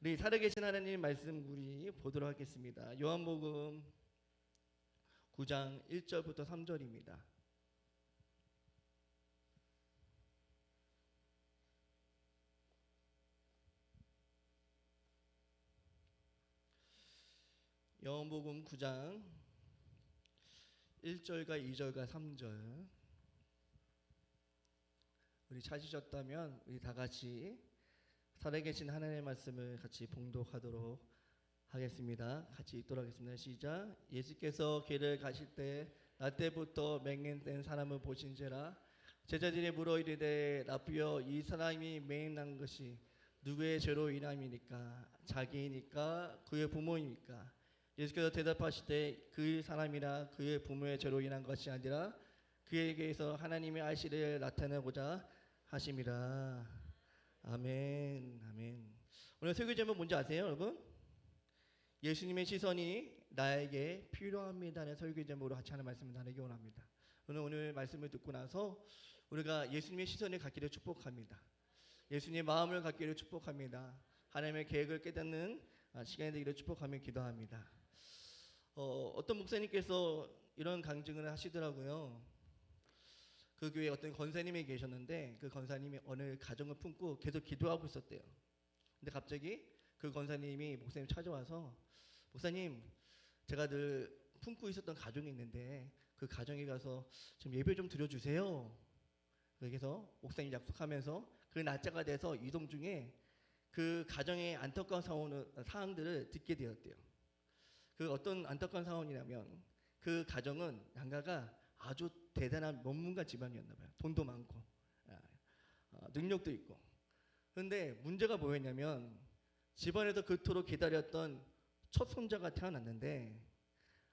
우리 살아계신 하나님 말씀 우리 보도록 하겠습니다. 요한복음 9장 1절부터 3절입니다. 요한복음 9장 1절과 2절과 3절 우리 찾으셨다면 우리 다 같이 살아계신 하나님의 말씀을 같이 봉독하도록 하겠습니다. 같이 읽도록 하겠습니다. 시작. 예수께서 길을 가실 때 낮때부터 맹인된 사람을 보신지라 제자들이 물어 이르되 라삐여 이 사람이 맹인난 것이 누구의 죄로 인함이니까 자기이니까 그의 부모입니까? 예수께서 대답하시되 그 사람이나 그의 부모의 죄로 인한 것이 아니라 그에게서 하나님의 알씨를 나타내고자 하심이라. 아멘. 아멘. 오늘 설교 제목 뭔지 아세요, 여러분? 예수님의 시선이 나에게 필요합니다는 설교 제목으로 같이 하는 말씀을 나누기 원합니다. 오늘 말씀을 듣고 나서 우리가 예수님의 시선을 갖기를 축복합니다. 예수님의 마음을 갖기를 축복합니다. 하나님의 계획을 깨닫는 시간이 되기를 축복하며 기도합니다. 어떤 목사님께서 이런 강증을 하시더라고요. 그 교회에 어떤 권사님이 계셨는데 그 권사님이 어느 가정을 품고 계속 기도하고 있었대요. 근데 갑자기 그 권사님이 목사님 찾아와서 목사님 제가 늘 품고 있었던 가정이 있는데 그 가정에 가서 좀 예배 좀 드려주세요. 그래서 목사님 약속하면서 그 날짜가 돼서 이동 중에 그 가정의 안타까운 상황들을 듣게 되었대요. 그 어떤 안타까운 상황이냐면 그 가정은 양가가 아주 대단한 전문가 집안이었나 봐요. 돈도 많고 능력도 있고. 그런데 문제가 뭐였냐면 집안에서 그토록 기다렸던 첫 손자가 태어났는데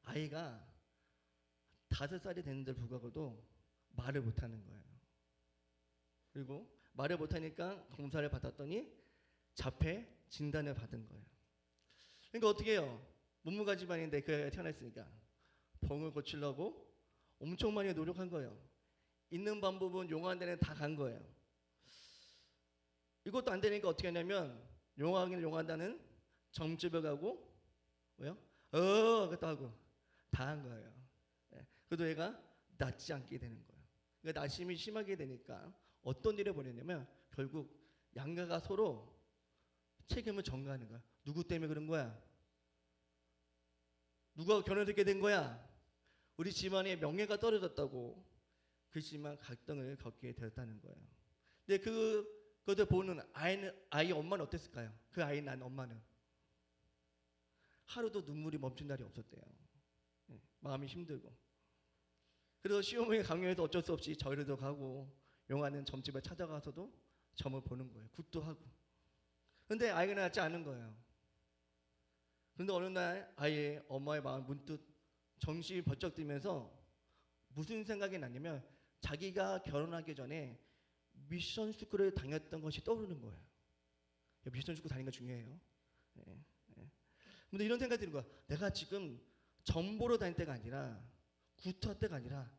아이가 5살이 됐는데 불구하고도 말을 못하는 거예요. 그리고 말을 못하니까 검사를 받았더니 자폐 진단을 받은 거예요. 그러니까 어떻게 해요? 문무가 집안인데 그 애가 태어났으니까 병을 고치려고 엄청 많이 노력한 거예요. 있는 방법은 용화한 데는 다 간 거예요. 이것도 안 되니까 어떻게 하냐면 용화하기는 용한다는 점집에 가고 뭐요? 그것도 하고 다 한 거예요. 그래도 얘가 낫지 않게 되는 거예요. 그러니까 낙심이 심하게 되니까 어떤 일을 벌였냐면 결국 양가가 서로 책임을 전가하는 거야. 누구 때문에 그런 거야? 누가 결혼했게 된 거야? 우리 집안의 명예가 떨어졌다고 그 집안 갈등을 겪게 되었다는 거예요. 근데 그것을 보는 아이 엄마는 어땠을까요? 그 아이 낳은 엄마는 하루도 눈물이 멈춘 날이 없었대요. 마음이 힘들고. 그래서 시어머니가 강요해서 어쩔 수 없이 절에도 가고 용하는 점집에 찾아가서도 점을 보는 거예요. 굿도 하고. 그런데 아이가 낳지 않은 거예요. 그런데 어느 날 아이의 엄마의 마음 문득 정신이 번쩍 들면서 무슨 생각이 났냐면 자기가 결혼하기 전에 미션 스쿨을 다녔던 것이 떠오르는 거예요. 미션 스쿨 다니는 거 중요해요. 근데 이런 생각이 드는 거야. 내가 지금 점 보러 다닐 때가 아니라 구토할 때가 아니라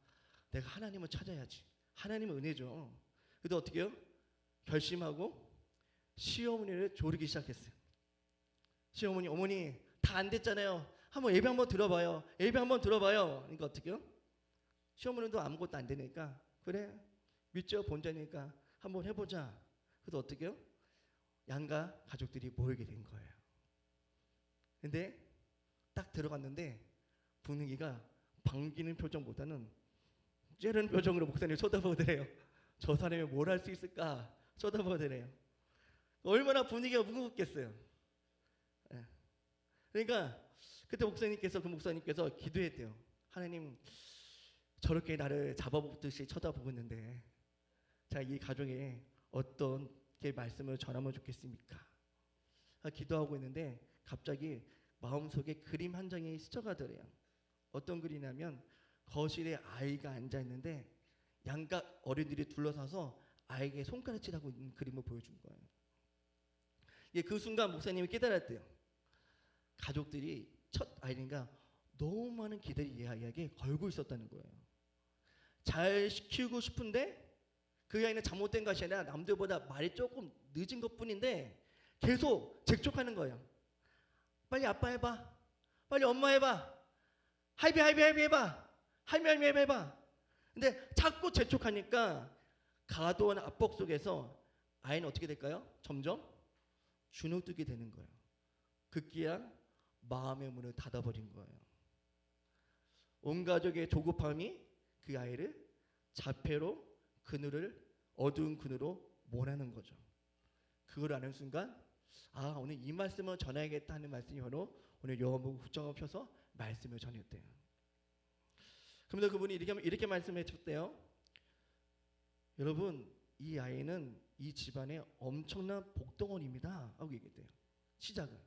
내가 하나님을 찾아야지. 하나님의 은혜죠. 그래서 어떻게 해요? 결심하고 시어머니를 조르기 시작했어요. 시어머니, 어머니 다 안 됐잖아요. 한번 예배 한번 들어봐요. 예배 한번 들어봐요. 그러니까 어떻게 해요? 시어머니도 아무것도 안 되니까 그래 믿죠 본자니까 한번 해보자. 그래서 어떻게 해요? 양가 가족들이 모이게 된 거예요. 근데 딱 들어갔는데 분위기가 반기는 표정보다는 째르는 표정으로 목사님을 쳐다보더래요. 저 사람이 뭘 할 수 있을까 쳐다보더래요. 얼마나 분위기가 무겁겠어요. 그러니까 그때 그 목사님께서 기도했대요. 하나님 저렇게 나를 잡아보듯이 쳐다보고 있는데 자, 이 가정에 어떤 게 말씀을 전하면 좋겠습니까? 기도하고 있는데 갑자기 마음속에 그림 한 장이 스쳐가더래요. 어떤 그림이냐면 거실에 아이가 앉아있는데 양가 어른들이 둘러서서 아이에게 손가락질하고 있는 그림을 보여준 거예요. 그 순간 목사님이 깨달았대요. 가족들이 첫 아이니까 너무 많은 기대를 이 아이에게 걸고 있었다는 거예요. 잘 키우고 싶은데 그 아이는 잘못된 것이 아니라 남들보다 말이 조금 늦은 것뿐인데 계속 재촉하는 거예요. 빨리 아빠 해봐. 빨리 엄마 해봐. 할배 해봐. 할매 해봐. 근데 자꾸 재촉하니까 과도한 압박 속에서 아이는 어떻게 될까요? 점점 주눅들게 되는 거예요. 급기야 마음의 문을 닫아버린 거예요. 온 가족의 조급함이 그 아이를 자폐로 그늘을 어두운 그늘로 몰아는 거죠. 그걸 아는 순간 오늘 이 말씀을 전해야겠다 하는 말씀이 바로 오늘 요한복음 9장을 펴서 말씀을 전했대요. 그러면서 그분이 이렇게 말씀해 줬대요. 여러분, 이 아이는 이 집안의 엄청난 복덩어리입니다 하고 얘기했대요. 시작을.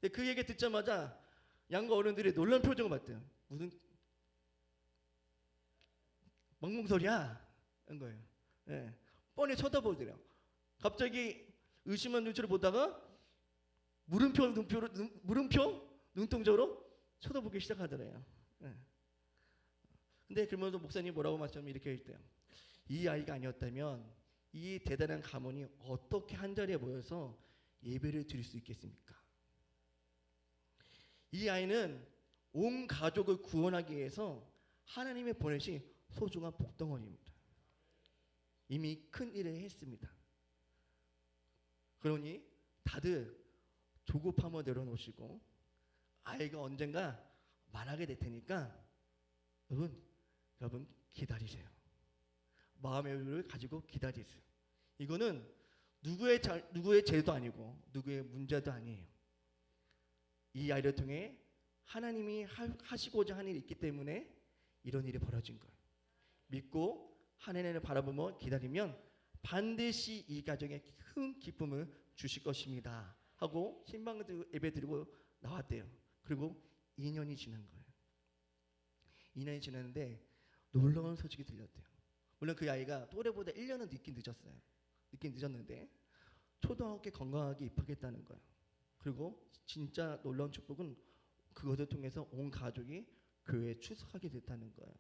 근데 그 얘기 듣자마자 양가 어른들이 놀란 표정을 봤대요. 무슨 멍멍소리야? 한 거예요. 예. 뻔히 쳐다보더래요. 갑자기 의심한 눈치를 보다가 물음표 눈동자로 쳐다보기 시작하더래요. 예. 근데 그러면서 목사님이 뭐라고 말씀하면 이렇게 했대요. 이 아이가 아니었다면 이 대단한 가문이 어떻게 한자리에 모여서 예배를 드릴 수 있겠습니까? 이 아이는 온 가족을 구원하기 위해서 하나님의 보내신 소중한 복덩어리입니다. 이미 큰 일을 했습니다. 그러니 다들 조급함을 내려놓으시고 아이가 언젠가 말하게 될 테니까 여러분 기다리세요. 마음의 여유를 가지고 기다리세요. 이거는 누구의 죄도 아니고 누구의 문제도 아니에요. 이 아이를 통해 하나님이 하시고자 하는 일이 있기 때문에 이런 일이 벌어진 거예요. 믿고 하나님을 바라보며 기다리면 반드시 이 가정에 큰 기쁨을 주실 것입니다 하고 신방 예배 드리고 나왔대요. 그리고 2년이 지난 거예요. 2년이 지났는데 놀라운 소식이 들렸대요. 물론 그 아이가 또래보다 1년은 늦긴 늦었는데 초등학교에 건강하게 입학했다는 거예요. 그리고 진짜 놀라운 축복은 그것을 통해서 온 가족이 교회에 출석하게 됐다는 거예요.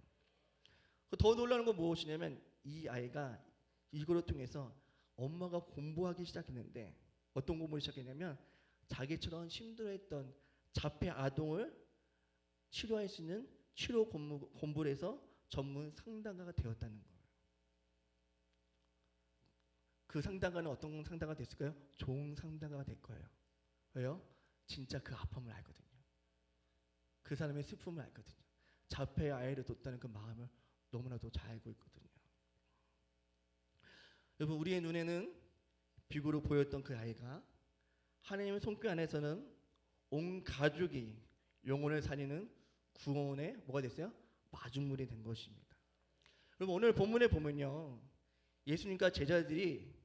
더 놀라운 건 무엇이냐면 이 아이가 이거를 통해서 엄마가 공부하기 시작했는데 어떤 공부를 시작했냐면 자기처럼 힘들어했던 자폐 아동을 치료할 수 있는 치료 공부를 해서 전문 상담가가 되었다는 거예요. 그 상담가는 어떤 상담가가 됐을까요? 좋은 상담가가 될 거예요. 왜요? 진짜 그 아픔을 알거든요. 그 사람의 슬픔을 알거든요. 자폐의 아이를 뒀다는 그 마음을 너무나도 잘 알고 있거든요. 여러분, 우리의 눈에는 비구로 보였던 그 아이가 하나님의 손길 안에서는 온 가족이 영혼을 살리는 구원의 뭐가 됐어요? 마중물이 된 것입니다. 여러분, 오늘 본문에 보면요, 예수님과 제자들이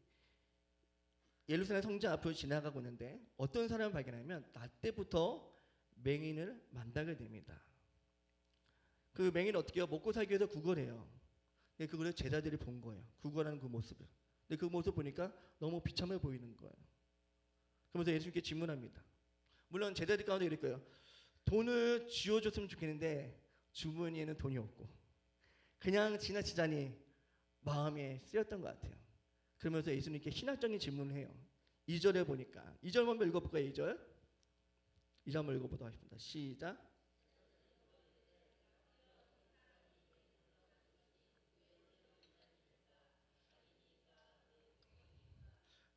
예루살렘 성전 앞을 지나가고 있는데 어떤 사람을 발견하면 낮 때부터 맹인을 만나게 됩니다. 그 맹인을 어떻게 해요? 먹고 살기 위해서 구걸해요. 근데 그걸 제자들이 본 거예요. 구걸하는 그 모습을. 근데 그 모습 보니까 너무 비참해 보이는 거예요. 그러면서 예수님께 질문합니다. 물론 제자들 가운데 이럴 거예요. 돈을 쥐어줬으면 좋겠는데 주머니에는 돈이 없고 그냥 지나치자니 마음에 쓰였던 것 같아요. 그러면서 예수님께 신학적인 질문을 해요. 2절에 보니까 2절 한번 읽어볼까요? 2절 한번 읽어보도록 하겠습니다. 시작.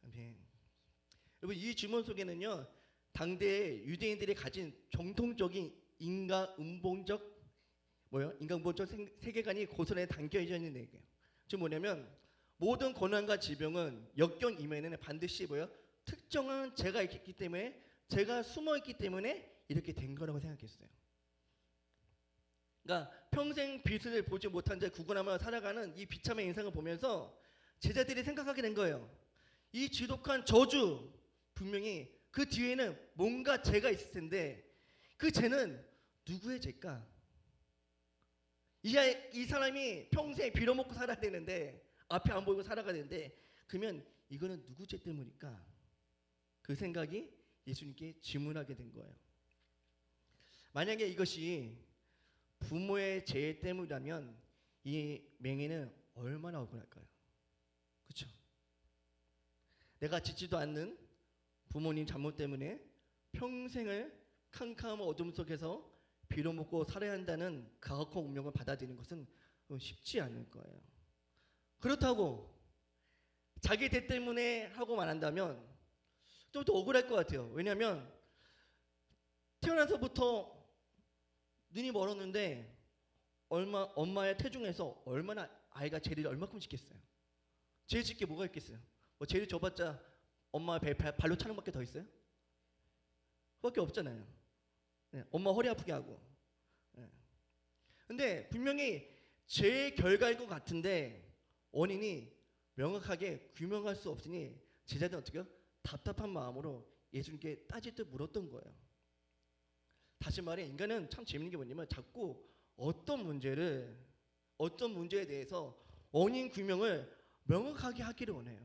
아멘. 여러분, 이 질문 속에는요, 당대 유대인들이 가진 정통적인 인간음봉적 세계관이 고스란히 담겨져 있는 얘기예요. 지금 뭐냐면 모든 고난과 질병은 역경 이면에는 반드시 특정한 죄가 있기 때문에 죄가 숨어 있기 때문에 이렇게 된 거라고 생각했어요. 그러니까 평생 빛을 보지 못한 자의 구원하며 살아가는 이 비참한 인생을 보면서 제자들이 생각하게 된 거예요. 이 지독한 저주, 분명히 그 뒤에는 뭔가 죄가 있을 텐데 그 죄는 누구의 죄일까? 이 사람이 평생 빌어먹고 살아야 되는데 앞에 안 보이고 살아가야 되는데 그러면 이거는 누구 죄 때문일까? 그 생각이 예수님께 질문하게 된 거예요. 만약에 이것이 부모의 죄 때문이라면 이 맹인은 얼마나 억울할까요? 그렇죠? 내가 짓지도 않는 부모님 잘못 때문에 평생을 캄캄한 어둠 속에서 빌어먹고 살아야 한다는 가혹한 운명을 받아들이는 것은 쉽지 않을 거예요. 그렇다고 자기 대 때문에 하고 말한다면 좀 더 억울할 것 같아요. 왜냐하면 태어나서부터 눈이 멀었는데 엄마의 태중에서 얼마나 아이가 죄를 얼마큼 짓겠어요. 죄 짓게 뭐가 있겠어요. 뭐 죄를 져봤자 엄마 발로 차는 것밖에 더 있어요? 그밖에 없잖아요. 네, 엄마 허리 아프게 하고. 네. 근데 분명히 죄의 결과일 것 같은데 원인이 명확하게 규명할 수 없으니 제자들은 어떻게 해요? 답답한 마음으로 예수님께 따질 듯 물었던 거예요. 다시 말해 인간은 참 재밌는 게 뭐냐면 자꾸 어떤 문제에 대해서 원인 규명을 명확하게 하기를 원해요.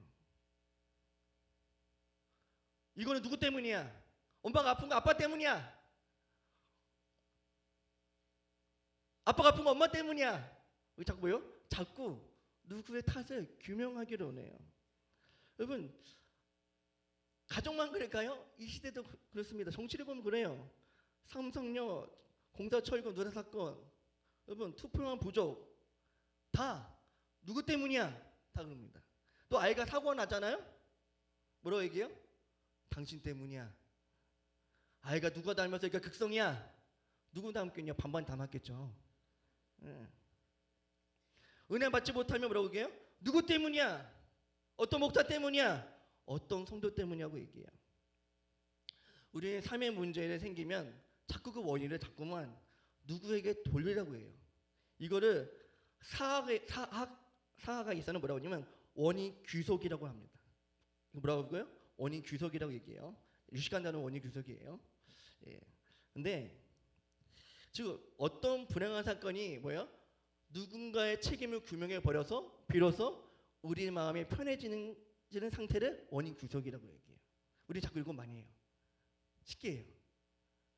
이거는 누구 때문이야? 엄마가 아픈 거 아빠 때문이야? 아빠가 아픈 거 엄마 때문이야? 왜 자꾸 뭐요? 자꾸 누구의 탓을 규명하기를 원해요. 여러분 가정만 그럴까요? 이 시대도 그렇습니다. 정치를 보면 그래요. 삼성역 공사 철거 누락 사건, 여러분 투표만 부족 다 누구 때문이야? 다 그럽니다. 또 아이가 사고가 나잖아요? 뭐라고 얘기해요? 당신 때문이야. 아이가 누가 닮아서 이렇게 극성이야? 누구 닮겠냐? 반반 닮았겠죠. 네. 은혜 받지 못하면 뭐라고 얘기해요? 누구 때문이야? 어떤 목사 때문이야? 어떤 성도 때문이냐고 얘기해요. 우리의 삶의 문제가 생기면 자꾸 그 원인을 자꾸만 누구에게 돌리라고 해요. 이거를 사학에서는 뭐라고 하냐면 원인 귀속이라고 합니다. 이거 뭐라고 하고요? 원인 귀속이라고 얘기해요. 유식한다는 원인 귀속이에요. 예. 근데 지금 어떤 불행한 사건이 뭐예요? 누군가의 책임을 규명해 버려서 비로소 우리 마음이 편해지는 상태를 원인 귀속이라고 얘기해요. 우리 자꾸 이거 많이 해요. 쉽게 해요.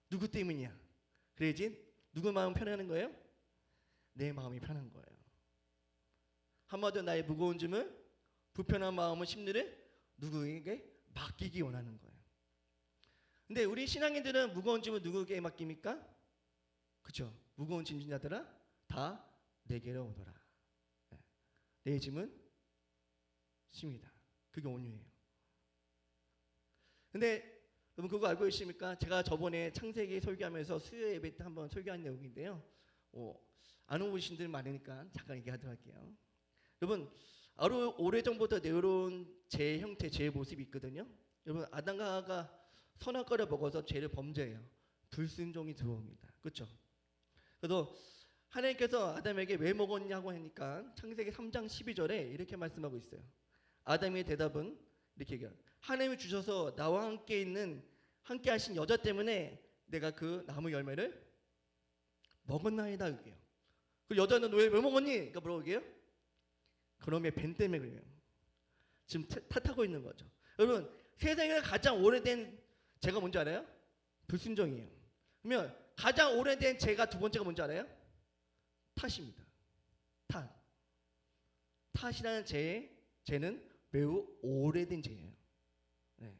누구 때문이야? 그래야지 누구 마음 편하는 거예요? 내 마음이 편한 거예요. 한마디로 나의 무거운 짐을 불편한 마음을 심리를 누구에게 맡기기 원하는 거예요. 근데 우리 신앙인들은 무거운 짐을 누구에게 맡깁니까? 그렇죠. 무거운 짐진자들아 다 내게로 오너라. 내 짐은 쉽니다. 그게 온유예요. 근데 여러분 그거 알고 계십니까? 제가 저번에 창세기 설교하면서 수요 예배 때 한번 설교한 내용인데요. 안 오신 분들 많으니까 잠깐 얘기하도록 할게요. 여러분 오래전부터 내려온 제 형태, 제 모습이 있거든요. 여러분 아담과 하와가 선악과를 먹어서 죄를 범죄해요. 불순종이 들어옵니다. 그렇죠? 그래서 하나님께서 아담에게 왜 먹었냐고 하니까 창세기 3장 12절에 이렇게 말씀하고 있어요. 아담의 대답은 이렇게 얘기해요. 하나님이 주셔서 나와 함께 하신 여자 때문에 내가 그 나무 열매를 먹었나이다 그게요. 그 여자는 왜 먹었니? 그러니까 뭐라고 얘기해요? 그놈의 뱀 때문에 그래요. 지금 탓하고 있는 거죠. 여러분 세상에 가장 오래된 죄가 뭔지 알아요? 불순종이에요. 그러면 가장 오래된 죄가 두 번째가 뭔지 알아요? 탓입니다. 탓이라는 죄는 매우 오래된 죄예요. 네.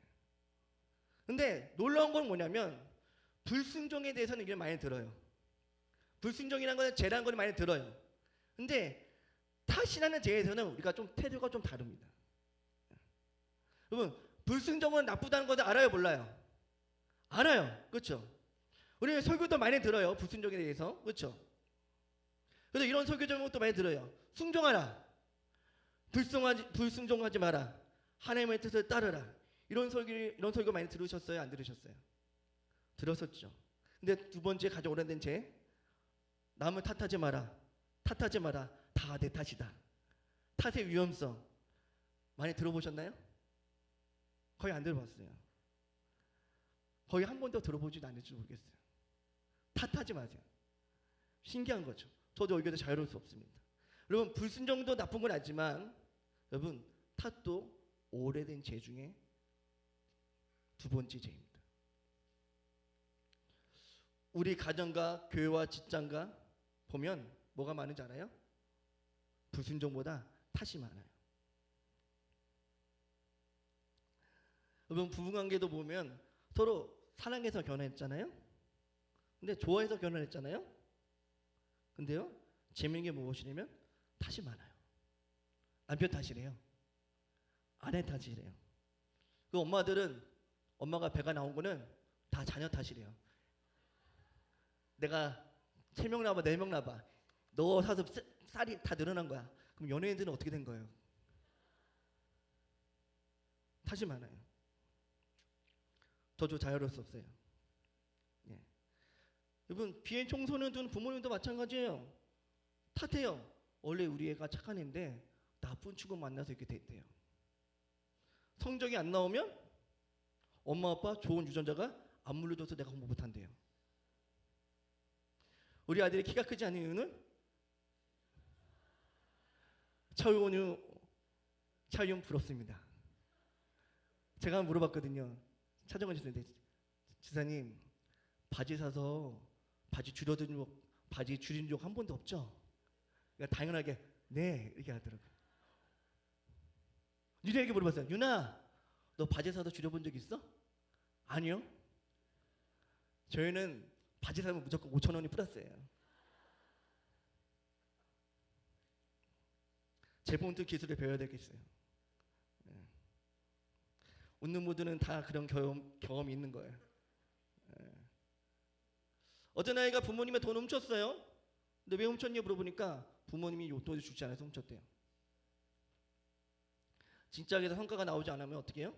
근데 놀라운 건 뭐냐면 불순종에 대해서는 이게 많이 들어요. 불순종이라는 것은 죄라는 걸 많이 들어요. 근데 탓이라는 죄에서는 우리가 좀 태도가 좀 다릅니다. 여러분 불순종은 나쁘다는 것을 알아요, 몰라요? 알아요. 그렇죠? 우리는 설교도 많이 들어요. 불순종에 대해서. 그렇죠? 그래서 이런 설교 제목도 많이 들어요. 순종하라. 불순종하지 마라. 하나님의 뜻을 따르라. 이런 설교 많이 들으셨어요? 안 들으셨어요? 들었었죠. 근데 두 번째 가장 오래된 죄, 남을 탓하지 마라. 다 내 탓이다. 탓의 위험성 많이 들어보셨나요? 거의 안 들어봤어요. 거의 한 번도 들어보지도 않을지 모르겠어요. 탓하지 마세요. 신기한 거죠. 저도 의견에 자유로울 수 없습니다. 여러분 불순종도 나쁜 건 알지만 여러분 탓도 오래된 죄 중에 두 번째 죄입니다. 우리 가정과 교회와 직장과 보면 뭐가 많은지 알아요? 불순종보다 탓이 많아요. 여러분 부부관계도 보면 서로 사랑해서 결혼했잖아요. 근데 좋아해서 결혼했잖아요. 근데요 재밌는 게 무엇이냐면 탓이 많아요. 남편 탓이래요. 아내 탓이래요. 그 엄마들은 엄마가 배가 나온 거는 다 자녀 탓이래요. 내가 3명 낳아 4명 낳아 너 사서 쌀이 다 늘어난 거야. 그럼 연예인들은 어떻게 된 거예요? 탓이 많아요. 저도 자유로울 수 없어요. 예. 여러분 비행 청소년 둔 부모님도 마찬가지예요. 탓해요. 원래 우리 애가 착한 애인데 나쁜 친구 만나서 이렇게 됐대요. 성적이 안 나오면 엄마 아빠 좋은 유전자가 안 물려줘서 내가 공부 못한대요. 우리 아들이 키가 크지 않은 이유는 차윤 부럽습니다. 제가 물어봤거든요. 차정원 지사님, 지사님 바지 사서 바지 줄인 적 한 번도 없죠? 그러니까 당연하게 네 이렇게 하더라고요. 윤아에게 물어봤어요. 윤아, 너 바지 사서 줄여본 적 있어? 아니요. 저희는 바지 사면 무조건 5,000원이 플러스예요. 재봉틀 기술을 배워야 되겠어요. 네. 웃는 모두는 다 그런 경험이 있는 거예요. 네. 어떤 아이가 부모님의 돈 훔쳤어요. 근데 왜 훔쳤냐 물어보니까 부모님이 용돈을 주지 않아서 훔쳤대요. 진작에서 성과가 나오지 않으면 어떻게 해요?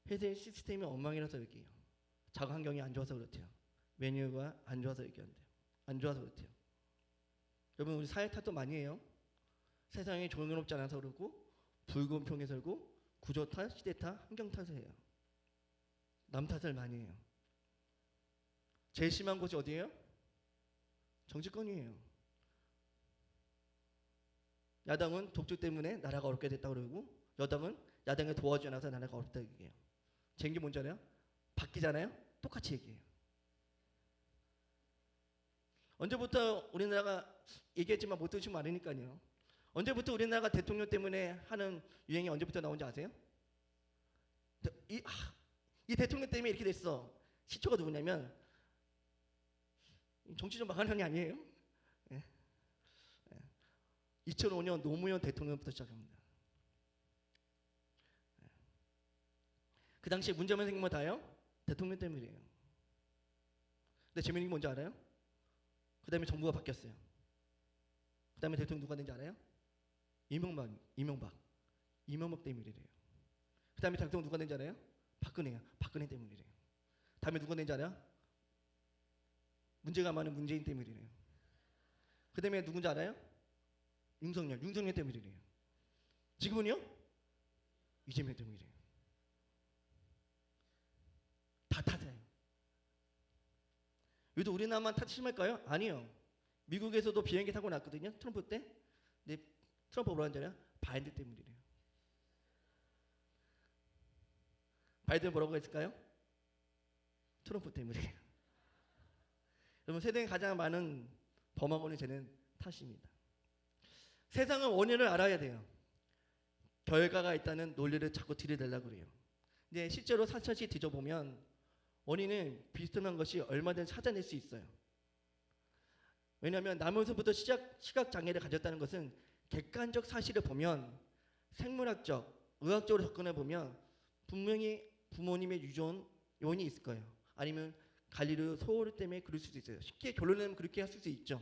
회사의 시스템이 엉망이라서 얘기해요. 자가 환경이 안 좋아서 그렇대요. 메뉴가 안 좋아서 얘기한대요. 안 좋아서 그렇대요. 여러분 우리 사회 탓도 많이 해요. 세상이 조용롭지 않아서 그러고 불공평해 살고 구조 탓, 시대 탓, 환경 탓을 해요. 남 탓을 많이 해요. 제일 심한 곳이 어디예요? 정치권이에요. 야당은 독주 때문에 나라가 어렵게 됐다고 그러고 여당은 야당에 도와주지 않아서 나라가 어렵다고 얘기해요. 쟁기 뭔지 알아요? 바뀌잖아요? 똑같이 얘기해요. 언제부터 우리나라가 얘기했지만 못 들으시면 아니니까요. 언제부터 우리나라가 대통령 때문에 하는 유행이 언제부터 나온지 아세요? 이 대통령 때문에 이렇게 됐어. 시초가 누구냐면 정치 좀 망하는 형이 아니에요. 2005년 노무현 대통령부터 시작합니다. 그 당시에 문제만 생기면 다요? 대통령 때문이에요. 근데 재밌는 게 뭔지 알아요? 그 다음에 정부가 바뀌었어요. 그 다음에 대통령 누가 된지 알아요? 이명박 때문이래요. 그 다음에 대통령 누가 된지 알아요? 박근혜 때문이래요. 다음에 누가 된지 알아요? 문제가 많은 문재인 때문이래요. 그 다음에 누군지 알아요? 윤석열 때문이래요. 지금은요? 이재명 때문이래요. 다 탓해요. 여기도 우리나라만 탓이 심할까요? 아니요. 미국에서도 비행기 타고 났거든요. 트럼프 때. 근데 트럼프 뭐라는 줄 알아요? 바이든 때문이래요. 바이든 뭐라고 했을까요? 트럼프 때문이래요. 여러분 세상에 가장 많은 범하고는 쟤는 탓입니다. 세상은 원인을 알아야 돼요. 결과가 있다는 논리를 자꾸 들이대려고 그래요. 근데 실제로 사천시 뒤져보면 원인은 비슷한 것이 얼마든지 찾아낼 수 있어요. 왜냐하면 나면서부터 시각장애를 가졌다는 것은 객관적 사실을 보면 생물학적, 의학적으로 접근해 보면 분명히 부모님의 유전 요인이 있을 거예요. 아니면 갈리르 소홀 때문에 그럴 수도 있어요. 쉽게 결론내면 그렇게 할 수 있죠.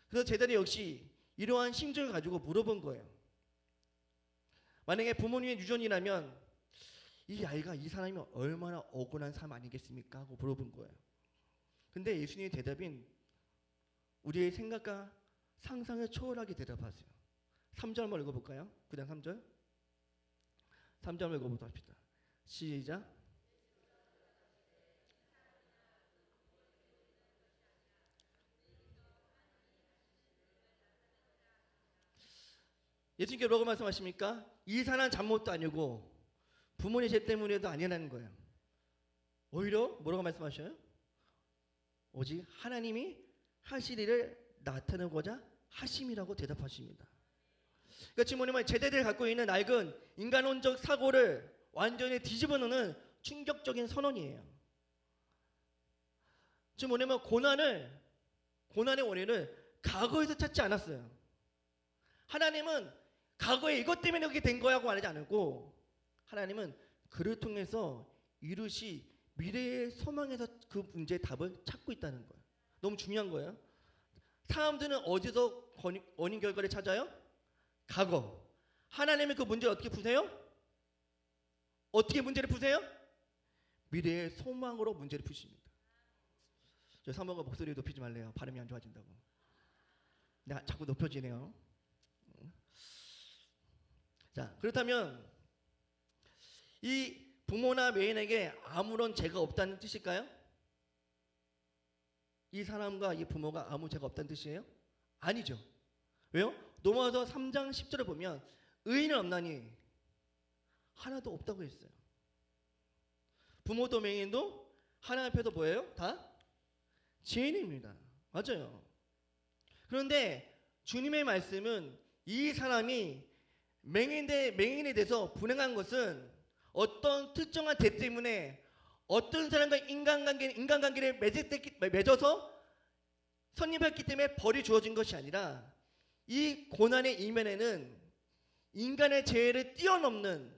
그래서 제자리 역시 이러한 심정을 가지고 물어본 거예요. 만약에 부모님의 유전이라면 이 아이가 이 사람이 얼마나 억울한 사람 아니겠습니까? 하고 물어본 거예요. 근데 예수님의 대답인 우리의 생각과 상상을 초월하게 대답하세요. 3절 한번 읽어볼까요? 그냥 3절. 3절 한번 읽어보도록 합시다. 시작. 예수님께 뭐라고 말씀하십니까? 이 사람 잘못도 아니고 부모님 죄 때문에도 아니라는 거예요. 오히려 뭐라고 말씀하셔요? 오직 하나님이 하실 일을 나타내고자 하심이라고 대답하십니다. 그러니까 지금 뭐냐면 제자들이 갖고 있는 낡은 인간론적 사고를 완전히 뒤집어 놓는 충격적인 선언이에요. 지금 뭐냐면 고난의 원인을 과거에서 찾지 않았어요. 하나님은 과거에 이것 때문에 그렇게 된 거라고 말하지 않고 하나님은 그를 통해서 이루시 미래의 소망에서 그 문제의 답을 찾고 있다는 거예요. 너무 중요한 거예요. 사람들은 어디서 원인 결과를 찾아요? 과거. 하나님은 그 문제를 어떻게 푸세요? 어떻게 문제를 푸세요? 미래의 소망으로 문제를 푸십니다. 저 사모가 목소리 높이지 말래요. 발음이 안 좋아진다고. 나 자꾸 높여지네요. 자, 그렇다면 이 부모나 매인에게 아무런 죄가 없다는 뜻일까요? 이 사람과 이 부모가 아무 죄가 없다는 뜻이에요? 아니죠. 왜요? 로마서 3장 10절을 보면 의인은 없나니 하나도 없다고 했어요. 부모도 맹인도 하나님 앞에서 뭐예요? 다 죄인입니다. 맞아요. 그런데 주님의 말씀은 이 사람이 맹인에 대해서 불행한 것은 어떤 특정한 죄 때문에 어떤 사람과 인간관계를 맺어서 선입했기 때문에 벌이 주어진 것이 아니라 이 고난의 이면에는 인간의 죄를 뛰어넘는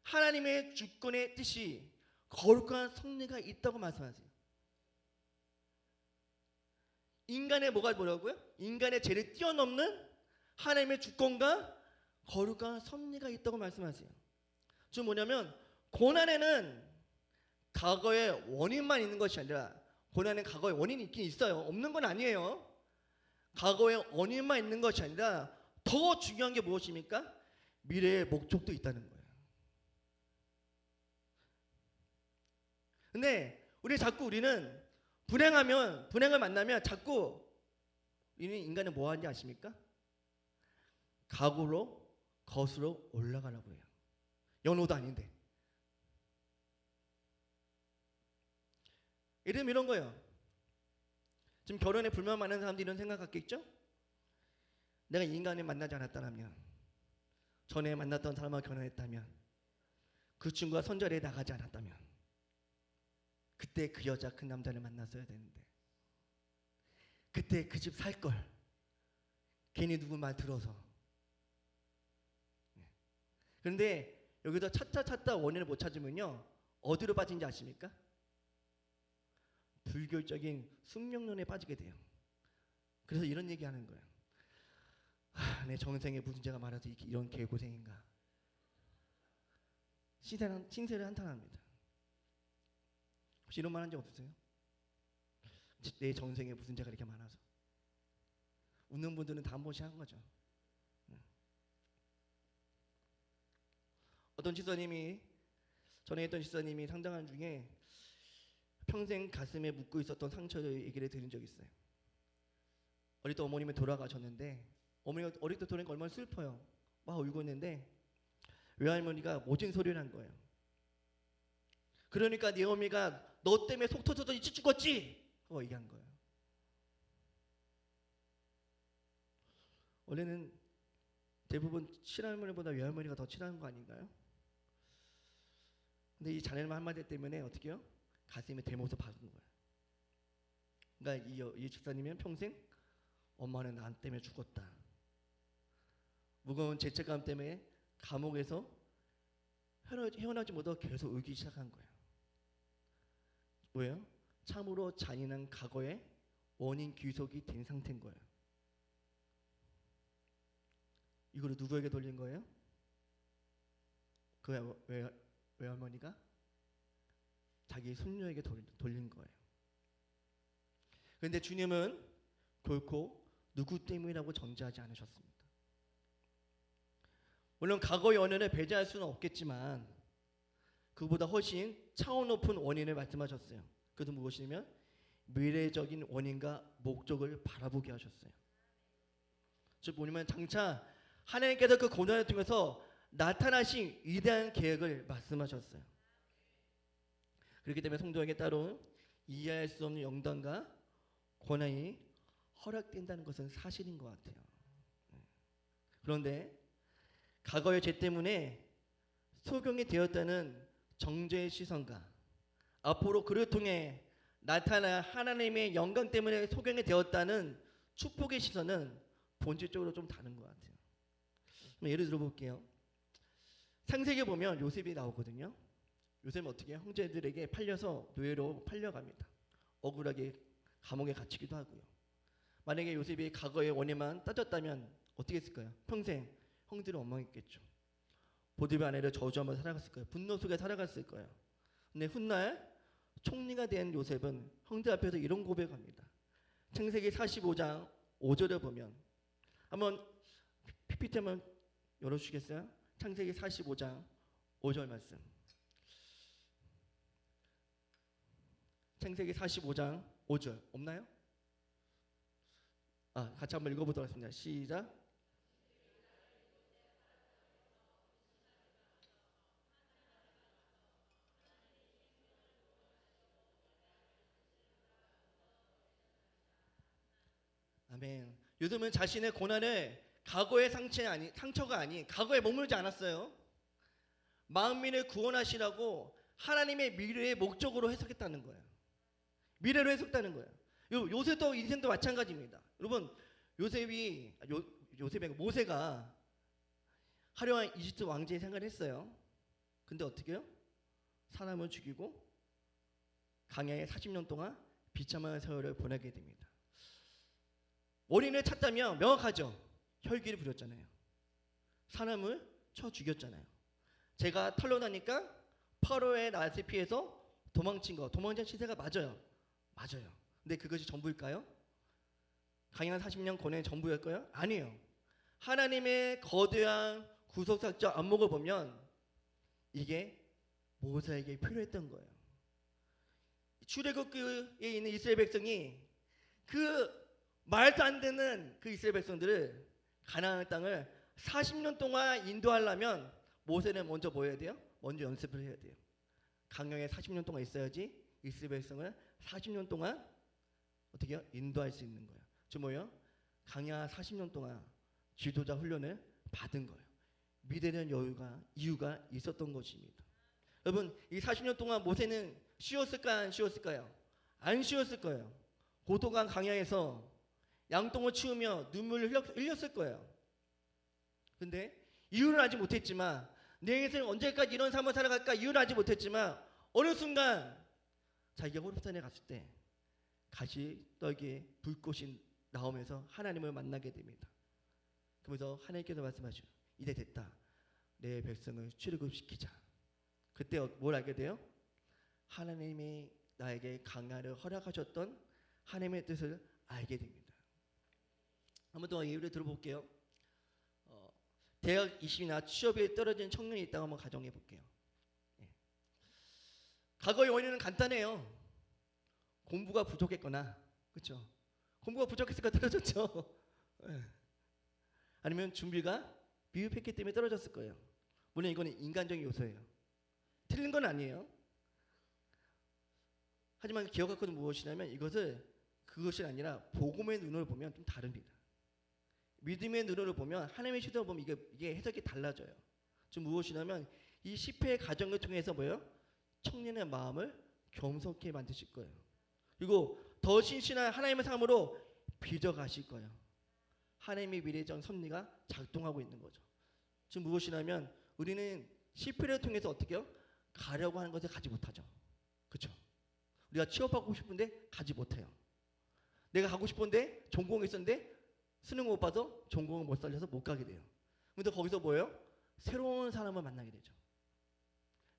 하나님의 주권의 뜻이 거룩한 섭리가 있다고 말씀하세요. 인간의 뭐가 뭐라고요? 인간의 죄를 뛰어넘는 하나님의 주권과 거룩한 섭리가 있다고 말씀하세요. 즉 뭐냐면 고난에는 과거의 원인만 있는 것이 아니라 고난에는 과거의 원인이 있긴 있어요. 없는 건 아니에요. 과거의 원인만 있는 것이 아니라 더 중요한 게 무엇입니까? 미래의 목적도 있다는 거예요. 근데 우리는 불행을 만나면 자꾸 우리는 인간은 뭐 하는지 아십니까? 과거로 거슬러 올라가려고 해요. 연호도 아닌데. 예를 들면 이런 거예요. 지금 결혼에 불만 많은 사람들이 이런 생각 갖겠죠? 내가 이 인간을 만나지 않았다면, 전에 만났던 사람과 결혼했다면, 그 친구가 선절에 나가지 않았다면, 그때 그 여자 그 남자를 만났어야 되는데, 그때 그 집 살 걸, 괜히 누구 말 들어서. 그런데 여기서 찾다 원인을 못 찾으면요, 어디로 빠진지 아십니까? 불교적인 숙명론에 빠지게 돼요. 그래서 이런 얘기하는 거예요. 내 정생에 무슨 죄가 많아서 이런 개고생인가. 신세를 한탄합니다. 혹시 이런 말 한 적 없으세요? 내 정생에 무슨 죄가 이렇게 많아서. 웃는 분들은 다 한 번씩 한 거죠. 어떤 지사님이 전에 했던 지사님이 상담한 중에 평생 가슴에 묻고 있었던 상처를 얘기를 들은 적이 있어요. 어릴 때 어머님이 돌아가셨는데 어머니가 어릴 때 돌아가니까 얼마나 슬퍼요. 막 울고 있는데 외할머니가 모진 소리를 한 거예요. 그러니까 네 어머니가 너 때문에 속 터져서 일찍 죽었지? 하고 얘기한 거예요. 원래는 대부분 친할머니보다 외할머니가 더 친한 거 아닌가요? 근데 이 자네는 한마디 때문에 어떻게 해요? 가슴에 대못을 박은 거예요. 그러니까 이 집사님은 평생 엄마는 나 때문에 죽었다. 무거운 죄책감 때문에 감옥에서 헤어나지 못하고 계속 울기 시작한 거예요. 왜요? 참으로 잔인한 과거의 원인 귀속이 된 상태인 거예요. 이거를 누구에게 돌린 거예요? 그 외할머니가 자기 손녀에게 돌린 거예요. 그런데 주님은 결코 누구 때문이라고 전제하지 않으셨습니다. 물론 과거의 원인을 배제할 수는 없겠지만 그보다 훨씬 차원 높은 원인을 말씀하셨어요. 그것은 무엇이냐면 미래적인 원인과 목적을 바라보게 하셨어요. 즉 뭐냐면 장차 하나님께서 그 고난을 통해서 나타나신 위대한 계획을 말씀하셨어요. 그렇기 때문에 성도에게 따로 이해할 수 없는 영광과 고난이 허락된다는 것은 사실인 것 같아요. 그런데 과거의 죄 때문에 소경이 되었다는 정죄의 시선과 앞으로 그를 통해 나타날 하나님의 영광 때문에 소경이 되었다는 축복의 시선은 본질적으로 좀 다른 것 같아요. 예를 들어 볼게요. 창세기에 보면 요셉이 나오거든요. 요셉은 어떻게 해요? 형제들에게 팔려서 노예로 팔려갑니다. 억울하게 감옥에 갇히기도 하고요. 만약에 요셉이 과거의 원인만 따졌다면 어떻게 했을까요? 평생 형들을 원망했겠죠. 보디발 아내를 저주하며 살아갔을 거예요. 분노 속에 살아갔을 거예요. 근데 훗날 총리가 된 요셉은 형들 앞에서 이런 고백합니다. 창세기 45장 5절에 보면 한번 PPT 한번 열어주시겠어요? 창세기 45장 5절 말씀. 창세기 45장 5절 없나요? 같이 한번 읽어보도록 하겠습니다. 시작. 아멘. 요즘은 자신의 고난을 과거의 상처가 아닌 과거에 머물지 않았어요. 만민을 구원하시라고 하나님의 미래의 목적으로 해석했다는 거예요. 미래로 해석했다는 거예요. 요셉도 인생도 마찬가지입니다. 여러분 요셉이 모세가 화려한 이집트 왕제의 생활을 했어요. 근데 어떻게 해요? 사람을 죽이고 광야에 40년 동안 비참한 세월을 보내게 됩니다. 원인을 찾다면 명확하죠. 혈기를 부렸잖아요. 사람을 쳐 죽였잖아요. 제가 털려나니까 파로의 낯을 피해서 도망친 시세가 맞아요. 근데 그것이 전부일까요? 강인한 40년 권의 전부일까요? 아니에요. 하나님의 거대한 구속사적 안목을 보면 이게 모세에게 필요했던 거예요. 출애굽기에 있는 이스라엘 백성이 그 말도 안 되는 그 이스라엘 백성들을 가나안 땅을 40년 동안 인도하려면 모세는 먼저 뭐 해야 돼요? 먼저 연습을 해야 돼요. 강령에 40년 동안 있어야지 이스라엘 백성을 40년 동안 어떻게 해요? 인도할 수 있는 거예요. 저 뭐예요? 강야 40년 동안 지도자 훈련을 받은 거예요. 미래는 이유가 있었던 것입니다. 여러분 이 40년 동안 모세는 쉬웠을까요? 안 쉬웠을까요? 안 쉬웠을 거예요. 고도강 강야에서 양똥을 치우며 눈물을 흘렸을 거예요. 근데 이유를 알지 못했지만 내 인생을 언제까지 이런 삶을 살아갈까 이유를 알지 못했지만 어느 순간 자기가 호렙산에 갔을 때 가시떨기에 불꽃이 나오면서 하나님을 만나게 됩니다. 그러면서 하나님께서 말씀하시죠. 이제 됐다. 내 백성을 출애굽시키자. 그때 뭘 알게 돼요? 하나님이 나에게 강야를 허락하셨던 하나님의 뜻을 알게 됩니다. 한번 더 예를 들어볼게요. 대학 20이나 취업에 떨어진 청년이 있다고 한번 가정해 볼게요. 과거의 원인은 간단해요. 공부가 부족했거나, 그렇죠? 공부가 부족했으니까 떨어졌죠. 아니면 준비가 미흡했기 때문에 떨어졌을 거예요. 물론 이거는 인간적인 요소예요. 틀린 건 아니에요. 하지만 기억할 것은 무엇이냐면 그것이 아니라 복음의 눈으로 보면 좀 다릅니다. 믿음의 눈으로 보면 하나님의 시선으로 보면 이게 해석이 달라져요. 좀 무엇이냐면 이 시패의 과정을 통해서 뭐예요? 청년의 마음을 겸손케 만드실 거예요. 그리고 더 신실한 하나님의 삶으로 빚어가실 거예요. 하나님의 미래적 섭리가 작동하고 있는 거죠. 지금 무엇이냐면 우리는 시패를 통해서 어떻게 해요? 가려고 하는 것을 가지 못하죠. 그렇죠? 우리가 취업하고 싶은데 가지 못해요. 내가 가고 싶은데 전공이 있었는데 수능 못 봐서 전공을 못 살려서 못 가게 돼요. 근데 거기서 뭐예요? 새로운 사람을 만나게 되죠.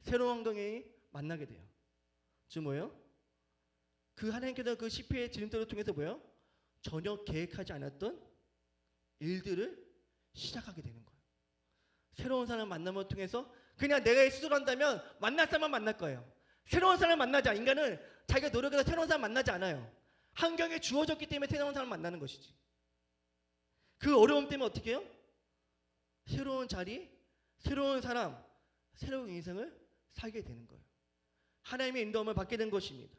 새로운 환경에 만나게 돼요. 지금 뭐예요? 그 하나님께서 그 시패의 지름길을 통해서 뭐예요? 전혀 계획하지 않았던 일들을 시작하게 되는 거예요. 새로운 사람 만남을 통해서 그냥 내가 스스로 한다면 만날 사람만 만날 거예요. 새로운 사람 만나지 않아요. 인간은 자기가 노력해서 새로운 사람 만나지 않아요. 환경에 주어졌기 때문에 새로운 사람 만나는 것이지. 그 어려움 때문에 어떻게 해요? 새로운 자리, 새로운 사람, 새로운 인생을 살게 되는 거예요. 하나님의 인도함을 받게 된 것입니다.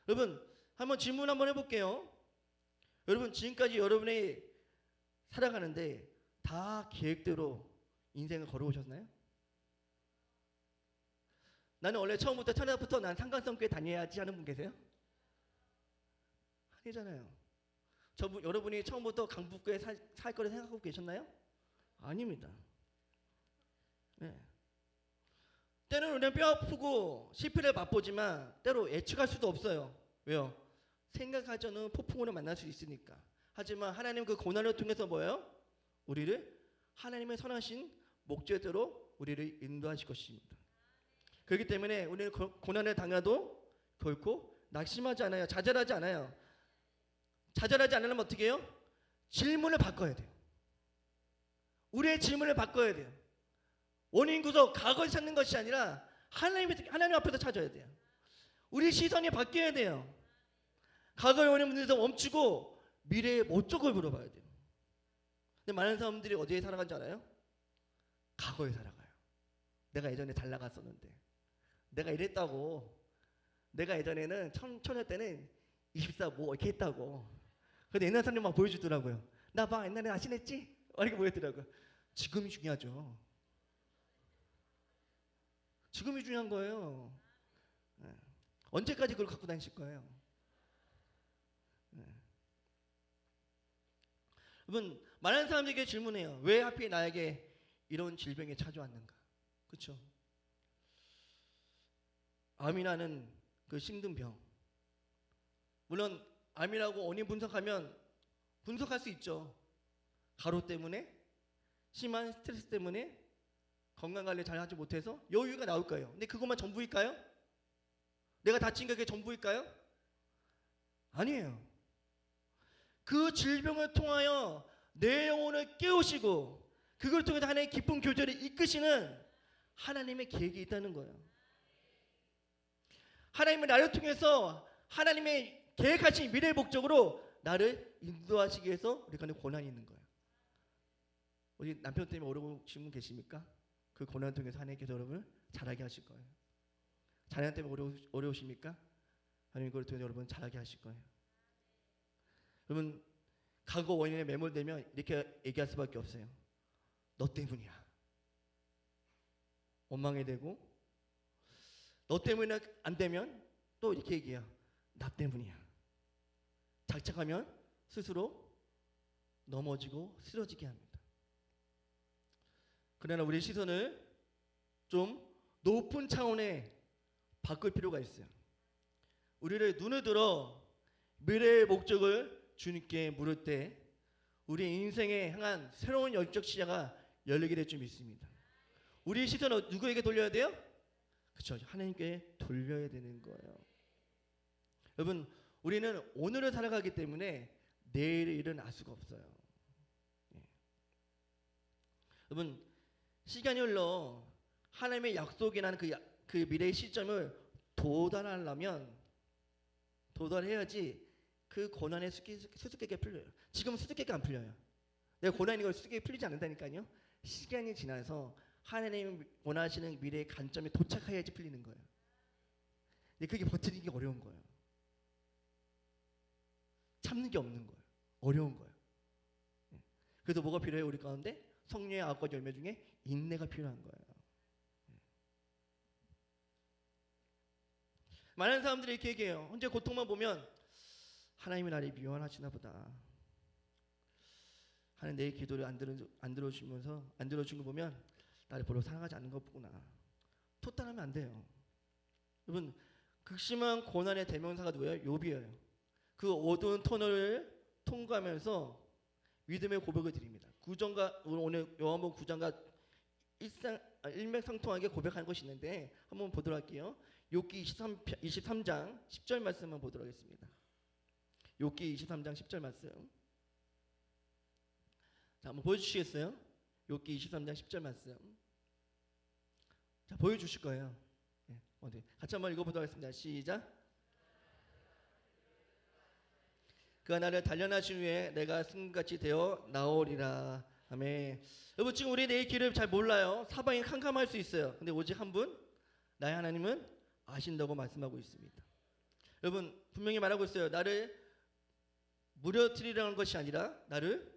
여러분 한번 질문 한번 해볼게요. 여러분 지금까지 여러분이 살아가는데 다 계획대로 인생을 걸어오셨나요? 나는 원래 처음부터 첫날부터 난 상관성교회 다녀야지 하는 분 계세요? 아니잖아요. 여러분이 처음부터 강북교회 살 거를 생각하고 계셨나요? 아닙니다. 네. 때로는 우리는 뼈 아프고 실패를 맛보지만 때로 예측할 수도 없어요. 왜요? 생각하지 않은 폭풍우를 만날 수 있으니까. 하지만 하나님 그 고난을 통해서 뭐예요? 우리를 하나님의 선하신 목적대로 우리를 인도하실 것입니다. 그렇기 때문에 우리는 고난을 당해도 결코 낙심하지 않아요. 좌절하지 않아요. 좌절하지 않으려면 어떻게 해요? 질문을 바꿔야 돼요. 우리의 질문을 바꿔야 돼요. 원인 구속, 과거를 찾는 것이 아니라 하나님 앞에서 찾아야 돼요. 우리 시선이 바뀌어야 돼요. 과거의 원인에서 멈추고 미래의 목적을 물어봐야 돼요. 근데 많은 사람들이 어디에 살아간 줄 알아요? 과거에 살아가요. 내가 예전에 잘 나갔었는데, 내가 이랬다고, 내가 예전에는 처녀 때는 24 뭐 이렇게 했다고. 근데 옛날 사람이 막 보여주더라고요. 나 봐, 옛날에 아신했지? 이렇게 보여주더라고요. 지금이 중요하죠. 지금이 중요한 거예요. 네. 언제까지 그걸 갖고 다니실 거예요? 네. 여러분, 많은 사람들에게 질문해요. 왜 하필 나에게 이런 질병이 찾아왔는가? 그렇죠? 암이라는 그 힘든 병. 물론 암이라고 원인 분석하면 분석할 수 있죠. 가로 때문에, 심한 스트레스 때문에, 건강관리 잘 하지 못해서 여유가 나올 거예요. 근데 그것만 전부일까요? 내가 다친 게 그게 전부일까요? 아니에요. 그 질병을 통하여 내 영혼을 깨우시고 그걸 통해서 하나님의 기쁜 교제를 이끄시는 하나님의 계획이 있다는 거예요. 하나님은 나를 통해서 하나님의 계획하신 미래의 목적으로 나를 인도하시기 위해서 우리가 고난이 있는 거예요. 우리 남편 때문에 어려우신 분 계십니까? 그 고난을 통해서 하나님께서 여러분을 잘하게 하실 거예요. 자녀 때문에 어려우십니까? 하나님 그걸 통해서 여러분 잘하게 하실 거예요. 여러분 과거 원인에 매몰되면 이렇게 얘기할 수밖에 없어요. 너 때문이야. 원망이 되고 너 때문에 안 되면 또 이렇게 얘기해요. 나 때문이야. 작작하면 스스로 넘어지고 쓰러지게 합니다. 그러나 우리의 시선을 좀 높은 차원에 바꿀 필요가 있어요. 우리를 눈을 들어 미래의 목적을 주님께 물을 때 우리 인생에 향한 새로운 영적 시야가 열리게 될 줄 믿습니다. 우리의 시선을 누구에게 돌려야 돼요? 그렇죠. 하나님께 돌려야 되는 거예요. 여러분 우리는 오늘을 살아가기 때문에 내일의 일은 알 수가 없어요. 여러분 시간이 흘러 하나님의 약속이라는 그 미래의 시점을 도달해야지 그 고난의 수수께끼가 풀려요. 지금 수수께끼가 안 풀려요. 내가 고난인 걸 수수께끼 풀리지 않는다니까요. 시간이 지나서 하나님이 원하시는 미래의 관점에 도착해야지 풀리는 거예요. 근데 그게 버티기 어려운 거예요. 참는 게 없는 거예요. 어려운 거예요. 그래서 뭐가 필요해요? 우리 가운데 성령의 9가지 열매 중에 인내가 필요한 거예요. 많은 사람들이 이렇게 얘기해요. 현재 고통만 보면 하나님이 나를 미워하시나 보다. 하나님 내 기도를 안 들어주신 거 보면 나를 별로 사랑하지 않는 것구나. 토탈하면 안 돼요. 여러분 극심한 고난의 대명사가 누구예요? 욥이에요. 그 어두운 터널을 통과하면서 믿음의 고백을 드립니다. 오늘 요한복음 9장과 일맥상통하게 고백하는 것이 있는데 한번 보도록 할게요. 욥기 23장 10절 말씀 한번 보도록 하겠습니다. 욥기 23장 10절 말씀. 자, 한번 보여주시겠어요? 욥기 23장 10절 말씀. 자, 보여주실 거예요. 네, 같이 한번 읽어보도록 하겠습니다. 시작. 그가 나를 단련하신 후에 내가 승같이 되어 나오리라. 아멘. 여러분 지금 우리 내일 길을 잘 몰라요. 사방이 캄캄할 수 있어요. 근데 오직 한 분 나의 하나님은 아신다고 말씀하고 있습니다. 여러분 분명히 말하고 있어요. 나를 무너뜨리라는 것이 아니라 나를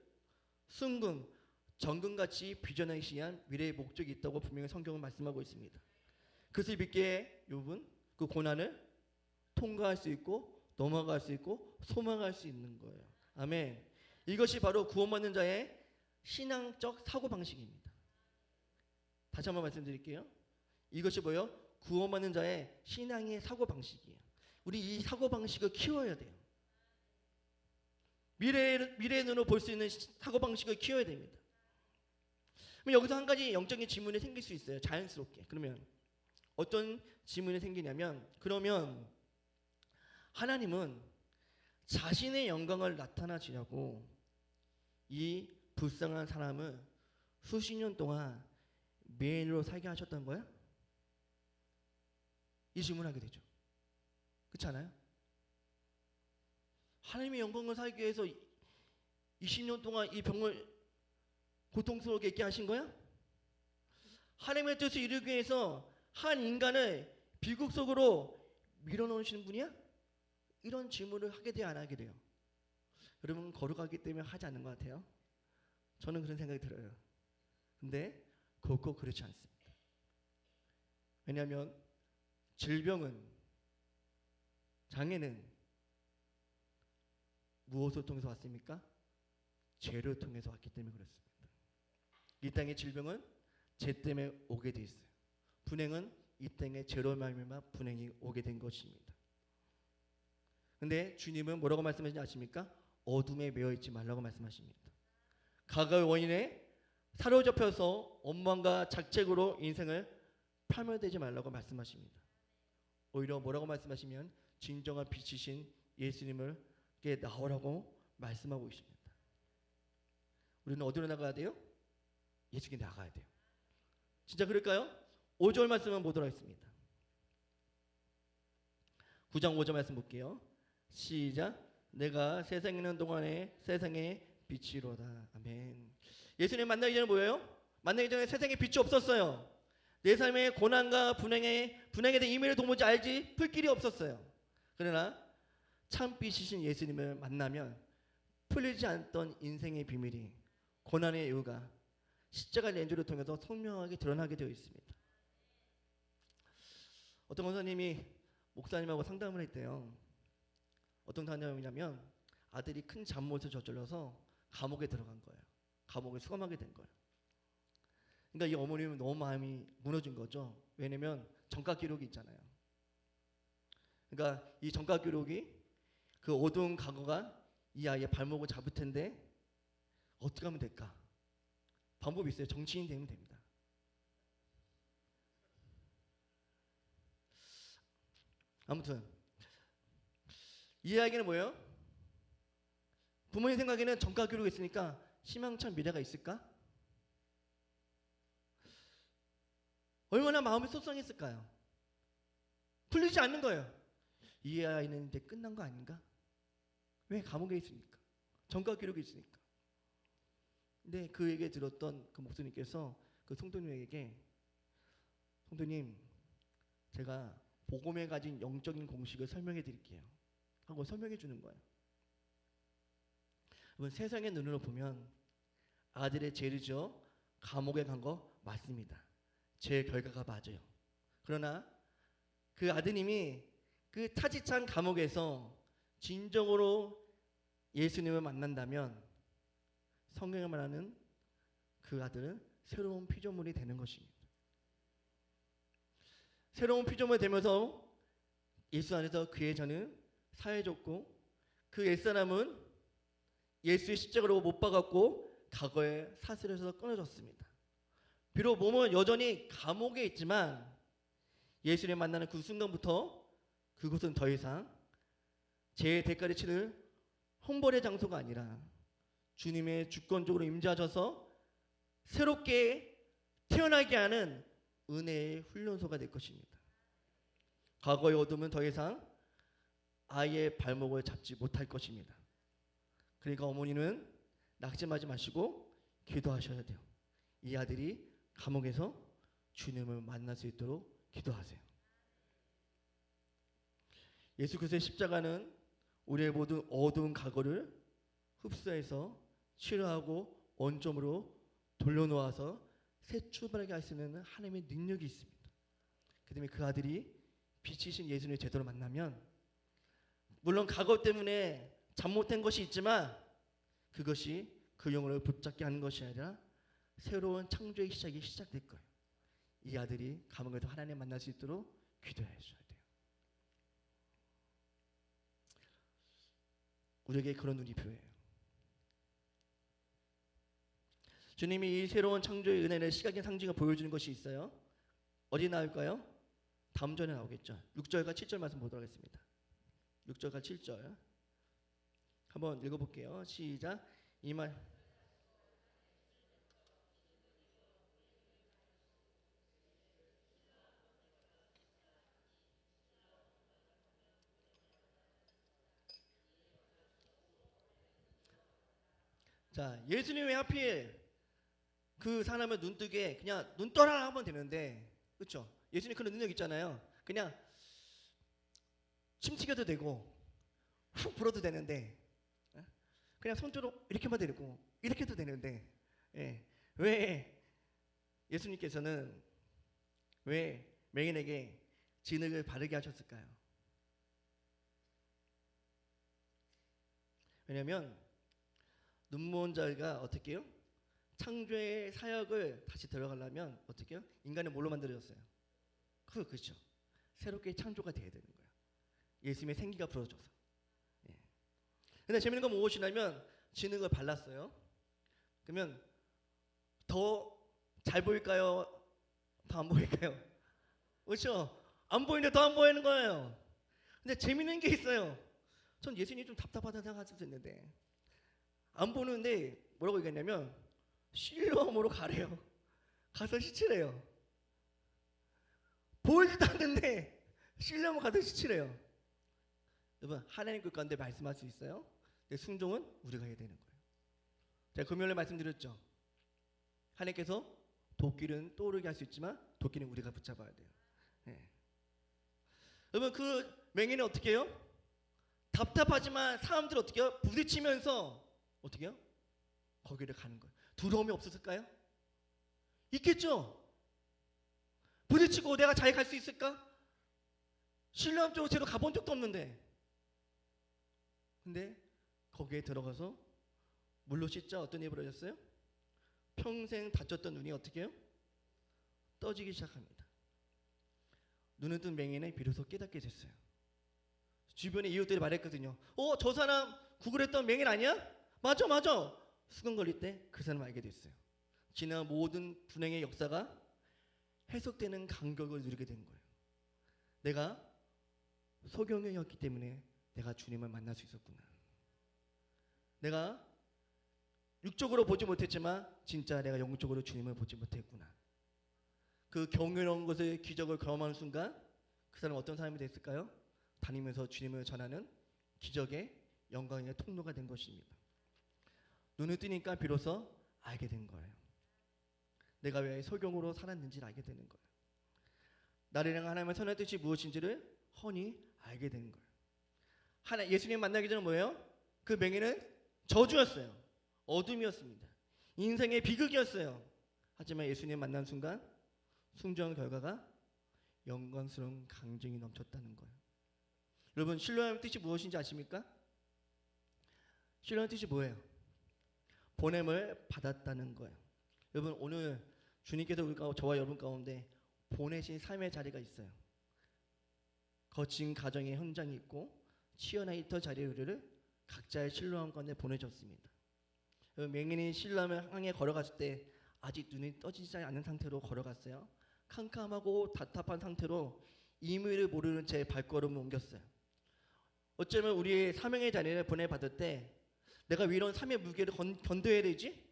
정금같이 비전행시한 미래의 목적이 있다고 분명히 성경은 말씀하고 있습니다. 그것을 믿기에 욥은 그 고난을 통과할 수 있고 넘어갈 수 있고 소망할 수 있는 거예요. 아멘. 이것이 바로 구원받는 자의 신앙적 사고방식입니다. 다시 한번 말씀드릴게요. 이것이 뭐예요? 구원받는 자의 신앙의 사고방식이에요. 우리 이 사고방식을 키워야 돼요. 미래의 눈으로 볼 수 있는 사고방식을 키워야 됩니다. 그럼 여기서 한 가지 영적인 질문이 생길 수 있어요. 자연스럽게. 그러면 어떤 질문이 생기냐면, 그러면 하나님은 자신의 영광을 나타나시려고 이 불쌍한 사람을 수십 년 동안 매일로 살게 하셨던 거야? 이 질문하게 되죠. 그렇지 않아요? 하나님의 영광을 살기 위해서 20년 동안 이 병을 고통스럽게 있게 하신 거야? 하나님의 뜻을 이루기 위해서 한 인간을 비극 속으로 밀어넣으시는 분이야? 이런 질문을 하게 돼요, 안 하게 돼요? 여러분 거룩하기 때문에 하지 않는 것 같아요. 저는 그런 생각이 들어요. 근데 꼭 그렇지 않습니다. 왜냐하면 질병은, 장애는 무엇을 통해서 왔습니까? 죄를 통해서 왔기 때문에 그렇습니다. 이 땅의 질병은 죄 때문에 오게 돼 있어요. 분행은 이 땅의 죄로 말미암아 분행이 오게 된 것입니다. 근데 주님은 뭐라고 말씀하시는지 아십니까? 어둠에 매여 있지 말라고 말씀하십니다. 과거의 원인에 사로잡혀서 원망과 자책으로 인생을 파멸되지 말라고 말씀하십니다. 오히려 뭐라고 말씀하시면 진정한 빛이신 예수님을께 나오라고 말씀하고 있습니다. 우리는 어디로 나가야 돼요? 예수께 나가야 돼요. 진짜 그럴까요? 5절 말씀을 보도록 하겠습니다. 9장 5절 말씀 볼게요. 시작. 내가 세상에 있는 동안에 세상의 빛이로다. 아멘. 예수님 만나기 전에 뭐예요? 만나기 전에 세상에 빛이 없었어요. 내 삶의 고난과 분행에 대한 의미를 도무지 알지 풀 길이 없었어요. 그러나 참 빛이신 예수님을 만나면 풀리지 않던 인생의 비밀이, 고난의 이유가 십자가 연주를 통해서 선명하게 드러나게 되어 있습니다. 어떤 권사님이 목사님하고 상담을 했대요. 어떤 상담이냐면 아들이 큰 잘못을 저질러서 감옥에 들어간 거예요. 감옥에 수감하게 된 거예요. 그러니까 이 어머님은 너무 마음이 무너진 거죠. 왜냐면 전과 기록이 있잖아요. 그러니까 이 전과 기록이, 그 어두운 과거가 이 아이의 발목을 잡을 텐데 어떻게 하면 될까? 방법이 있어요. 정치인 되면 됩니다. 아무튼 이 이야기는 뭐예요? 부모님 생각에는 전과 기록이 있으니까 희망찬 미래가 있을까? 얼마나 마음이 속상했을까요? 풀리지 않는 거예요. 이 아이는 이제 끝난 거 아닌가? 왜 감옥에 있으니까? 전과 기록이 있으니까. 근데 그 얘기 들었던 그 목사님께서 그 성도님에게, 성도님, 제가 복음에 가진 영적인 공식을 설명해 드릴게요 하고 설명해 주는 거예요. 여러분, 세상의 눈으로 보면 아들의 죄를 지어 감옥에 간 거 맞습니다. 죄의 결과가 맞아요. 그러나 그 아드님이 그 타지찬 감옥에서 진정으로 예수님을 만난다면 성경에 말하는 그 아들은 새로운 피조물이 되는 것입니다. 새로운 피조물이 되면서 예수 안에서 그의 저는 사해졌고, 그 옛사람은 예수의 십자가로 못 박았고 과거의 사슬에서 끊어졌습니다. 비록 몸은 여전히 감옥에 있지만 예수를 만나는 그 순간부터 그곳은 더 이상 죄의 대가를 치를 형벌의 장소가 아니라 주님의 주권적으로 임재하셔서 새롭게 태어나게 하는 은혜의 훈련소가 될 것입니다. 과거의 어둠은 더 이상 아이의 발목을 잡지 못할 것입니다. 그러니까 어머니는 낙심하지 마시고 기도하셔야 돼요. 이 아들이 감옥에서 주님을 만날 수 있도록 기도하세요. 예수 그리스도의 십자가는 우리의 모든 어두운 과거를 흡수해서 치료하고 원점으로 돌려놓아서 새 출발하게 할 수 있는 하나님의 능력이 있습니다. 그 때문에 그 아들이 빛이신 예수님을 제대로 만나면 물론 과거 때문에 잘못된 것이 있지만 그것이 그 영혼을 붙잡게 하는 것이 아니라 새로운 창조의 시작이 시작될 거예요. 이 아들이 감옥에서 하나님 만날 수 있도록 기도하셔야 돼요. 우리에게 그런 눈이 필요해요. 주님이 이 새로운 창조의 은혜를 시각의 상징을 보여주는 것이 있어요. 어디 나올까요? 다음 절에 나오겠죠. 6절과 7절 말씀 보도록 하겠습니다. 6절과 7절 한번 읽어볼게요. 시작. 이 말 자, 예수님이 왜 하필 그 사람의 눈뜨게 그냥 눈 떠라 하면 되는데, 그렇죠? 예수님 그런 능력 있잖아요. 그냥 침튀겨도 되고 훅 불어도 되는데, 그냥 손으로 이렇게만 되고 이렇게도 되는데, 왜 예수님께서는 왜 맹인에게 진흙을 바르게 하셨을까요? 왜냐하면 눈먼 자가 어떻게 해요? 창조의 사역을 다시 들어가려면 어떻게 해요? 인간을 뭘로 만들어졌어요? 그렇죠. 새롭게 창조가 돼야 되는 거예요. 예수님의 생기가 불어져서. 근데 재밌는 건 무엇이냐면 진흙을 발랐어요. 그러면 더 잘 보일까요? 더 안 보일까요? 그렇죠? 안 보이는데 더 안 보이는 거예요. 근데 재밌는 게 있어요. 전 예수님이 좀 답답하다 생각할 수 있는데 안 보는데 뭐라고 얘기했냐면 실로암으로 가래요. 가서 씻으래요. 보이지도 않는데 실로암으로 가서 씻으래요. 여러분, 하나님 그 가운데 말씀할 수 있어요. 근데 순종은 우리가 해야 되는 거예요. 제가 금요일에 말씀드렸죠. 하나님께서 도끼는 떠오르게 할 수 있지만 도끼는 우리가 붙잡아야 돼요. 여러분, 그 맹인은 어떻게 해요? 답답하지만 사람들 어떻게 해요? 부딪히면서 어떻게 해요? 거기를 가는 거예요. 두려움이 없었을까요? 있겠죠. 부딪히고 내가 잘 갈 수 있을까? 신뢰함 쪽으로 제대로 가본 적도 없는데, 근데 거기에 들어가서 물로 씻자 어떤 일이 벌어졌어요? 평생 다쳤던 눈이 어떻게 해요? 떠지기 시작합니다. 눈을 뜬 맹인은 비로소 깨닫게 됐어요. 주변의 이웃들이 말했거든요. 저 사람 구걸했던 맹인 아니야? 맞아. 수건 걸릴 때 그 사람 알게 됐어요. 지난 모든 불행의 역사가 해석되는 간격을 누리게 된 거예요. 내가 소경이었기 때문에 내가 주님을 만날 수 있었구나. 내가 육적으로 보지 못했지만 진짜 내가 영적으로 주님을 보지 못했구나. 그 경이로운 것의 기적을 경험하는 순간 그 사람은 어떤 사람이 됐을까요? 다니면서 주님을 전하는 기적의 영광의 통로가 된 것입니다. 눈을 뜨니까 비로소 알게 된 거예요. 내가 왜 소경으로 살았는지를 알게 되는 거예요. 나를 향한 하나님의 선한 뜻이 무엇인지를 훤히 알게 되는 거예요. 예수님 만나기 전에 뭐예요? 그 맹인은 저주였어요. 어둠이었습니다. 인생의 비극이었어요. 하지만 예수님 만난 순간 순종 결과가 영광스러운 강증이 넘쳤다는 거예요. 여러분, 신뢰하는 뜻이 무엇인지 아십니까? 신뢰하는 뜻이 뭐예요? 보냄을 받았다는 거예요. 여러분, 오늘 주님께서 저와 여러분 가운데 보내신 삶의 자리가 있어요. 거친 가정의 현장이 있고 치열한 이터 자리에 우리를 각자의 신뢰함 가운데 보내줬습니다. 맹인이 신뢰함을 향해 걸어갔을 때 아직 눈이 떠지지 않은 상태로 걸어갔어요. 캄캄하고 답답한 상태로 임의를 모르는 채 발걸음을 옮겼어요. 어쩌면 우리의 사명의 자리를 보내받을 때 내가 왜 이런 삶의 무게를 견뎌야 되지?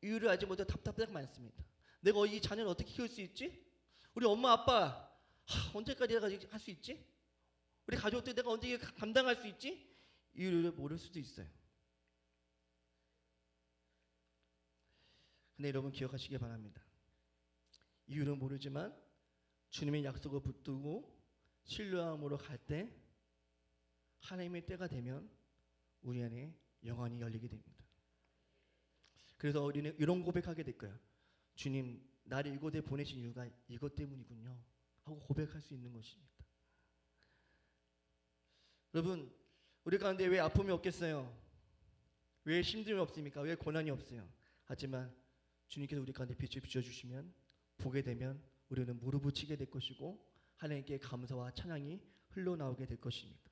이유를 알지 못해 답답하게 많습니다. 내가 이 자녀를 어떻게 키울 수 있지? 우리 엄마 아빠 언제까지 내가 할 수 있지? 우리 가족들 내가 언제 감당할 수 있지? 이유를 모를 수도 있어요. 근데 여러분 기억하시기 바랍니다. 이유는 모르지만 주님의 약속을 붙들고 신뢰함으로 갈 때 하나님의 때가 되면 우리 안에 영안이 열리게 됩니다. 그래서 우리는 이런 고백하게 될 거예요. 주님, 나를 이곳에 보내신 이유가 이것 때문이군요 하고 고백할 수 있는 것입니다. 여러분, 우리 가운데 왜 아픔이 없겠어요? 왜 힘듦이 없습니까? 왜 고난이 없어요? 하지만 주님께서 우리 가운데 빛을 비춰주시면, 보게 되면 우리는 무릎을 치게 될 것이고 하나님께 감사와 찬양이 흘러나오게 될 것입니다.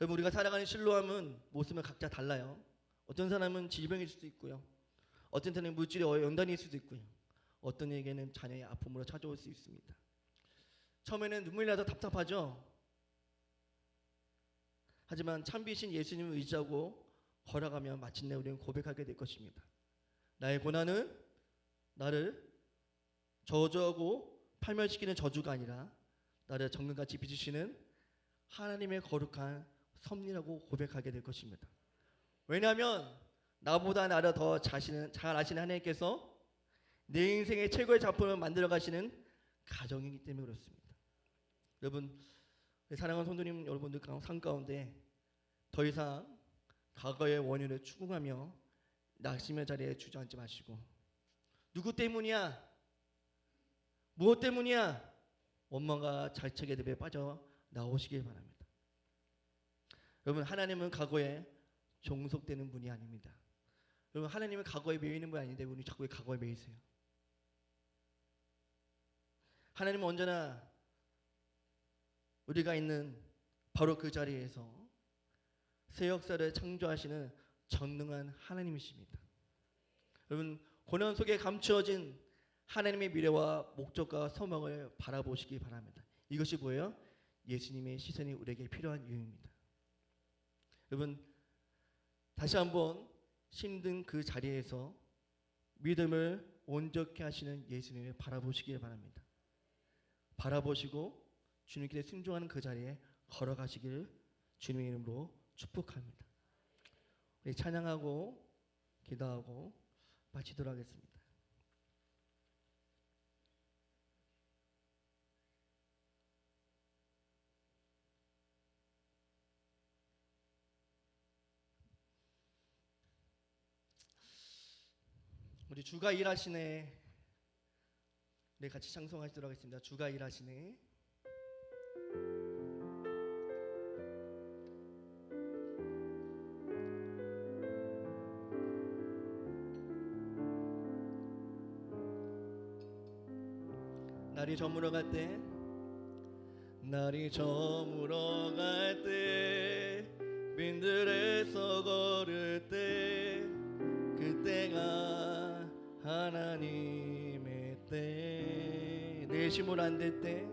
여러분, 우리가 살아가는 실로함은 모습은 각자 달라요. 어떤 사람은 질병일 수도 있고요, 어떤 사람은 물질의 연단일 수도 있고요, 어떤 에게는 자녀의 아픔으로 찾아올 수 있습니다. 처음에는 눈물이 나서 답답하죠. 하지만 참비신 예수님을 의지하고 걸어가면 마침내 우리는 고백하게 될 것입니다. 나의 고난은 나를 저주하고 팔멸시키는 저주가 아니라 나를 정금같이 빚으시는 하나님의 거룩한 섭리라고 고백하게 될 것입니다. 왜냐하면 나보다 나를 더 잘 아시는 하나님께서 내 인생의 최고의 작품을 만들어 가시는 가정이기 때문에 그렇습니다. 여러분, 사랑하는 성도님 여러분들 삶 가운데 더 이상 과거의 원인을 추궁하며 낙심의 자리에 주저앉지 마시고, 누구 때문이야? 무엇 때문이야? 원망과 자책의 늪에 빠져 나오시길 바랍니다. 여러분, 하나님은 과거에 종속되는 분이 아닙니다. 여러분, 하나님은 과거에 매이는 분이 아닌데 우리 자꾸 과거에 매이세요. 하나님은 언제나 우리가 있는 바로 그 자리에서 새 역사를 창조하시는 전능한 하나님이십니다. 여러분, 고난 속에 감추어진 하나님의 미래와 목적과 소망을 바라보시기 바랍니다. 이것이 뭐예요? 예수님의 시선이 우리에게 필요한 이유입니다. 여러분, 다시 한번 힘든 그 자리에서 믿음을 온전케 하시는 예수님을 바라보시기 바랍니다. 바라보시고 주님께 순종하는 그 자리에 걸어가시기를 주님의 이름으로 축복합니다. 우리 찬양하고 기도하고 마치도록 하겠습니다. 우리 주가 일하시네, 네, 같이 찬송하시도록 하겠습니다. 주가 일하시네. 날이 저물어 갈 때, 날이 저물어 갈 때, 빈들에서 걸을 때, 그때가 하나님의 때. 내 힘으로 안 될 때,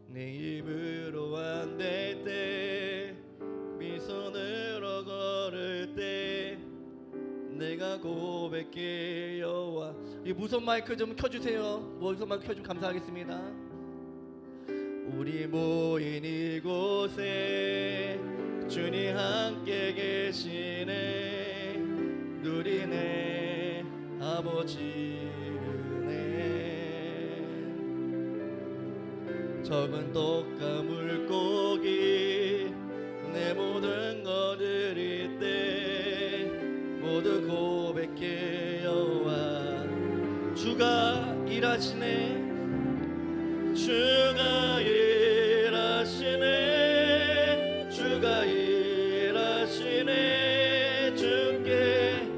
내 입으로 안 될 때, 빈손으로 걸을 때, 내가 고백해 여호와. 이 무선 마이크 좀 켜주세요. 무선 마이크 켜주면 감사하겠습니다. 우리 모인 이곳에 주님 함께 계시네. 누리네 아버지 은혜. 적은 떡과 물고기 내 모든 것 드릴 때 모두 고백해 여호와. 주가 일하시네. 주가 일하시네. 주가 일하시네. 주께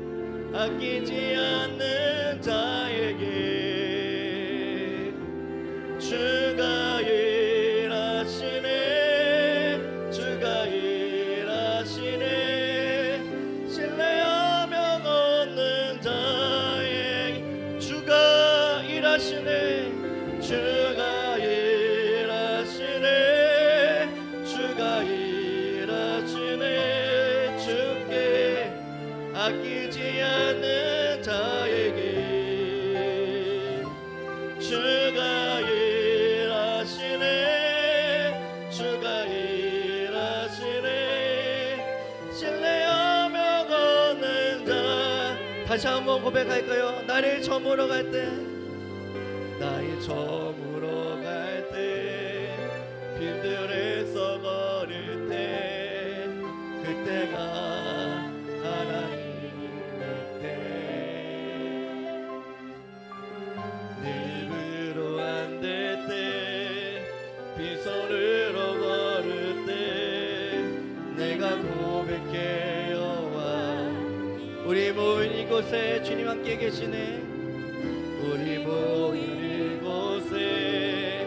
아끼지 않는 자에게 주가 일하시네. 주가 일하시네. 신뢰하며 걷는 자에게 주가 일하시네. 주가 일하시네. 주가 일하시네. 주께 아끼지 않는 자에게 주가 일하시네. 주가 일하시네. 신뢰하며 걷는 자. 다시 한번 고백할까요? 나를 저물어 갈 때, 나의 저물어 갈 때, 빈들에서 걸을 때, 그때가 하나님의 때. 이곳에 주님 함께 계시네. 우리 모인 이곳에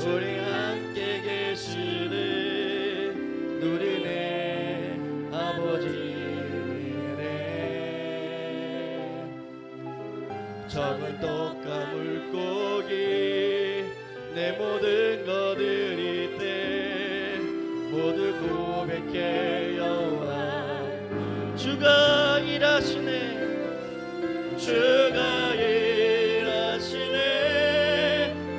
우리 함께 계시네. 누리네 아버지네. 적은 떡과 물고기 내 모든 것들이 때 모두 고백해 여호와. 주가 일하시네. 주가 일하시네.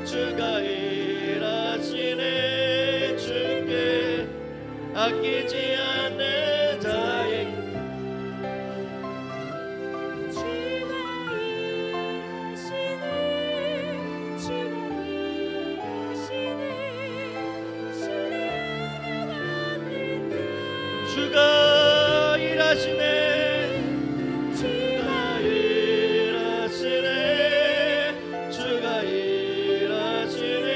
주가 일하시네. 주께 아끼지 않는 자에게 주가 일하시네. 주가 일하시네. 주가 일하시네.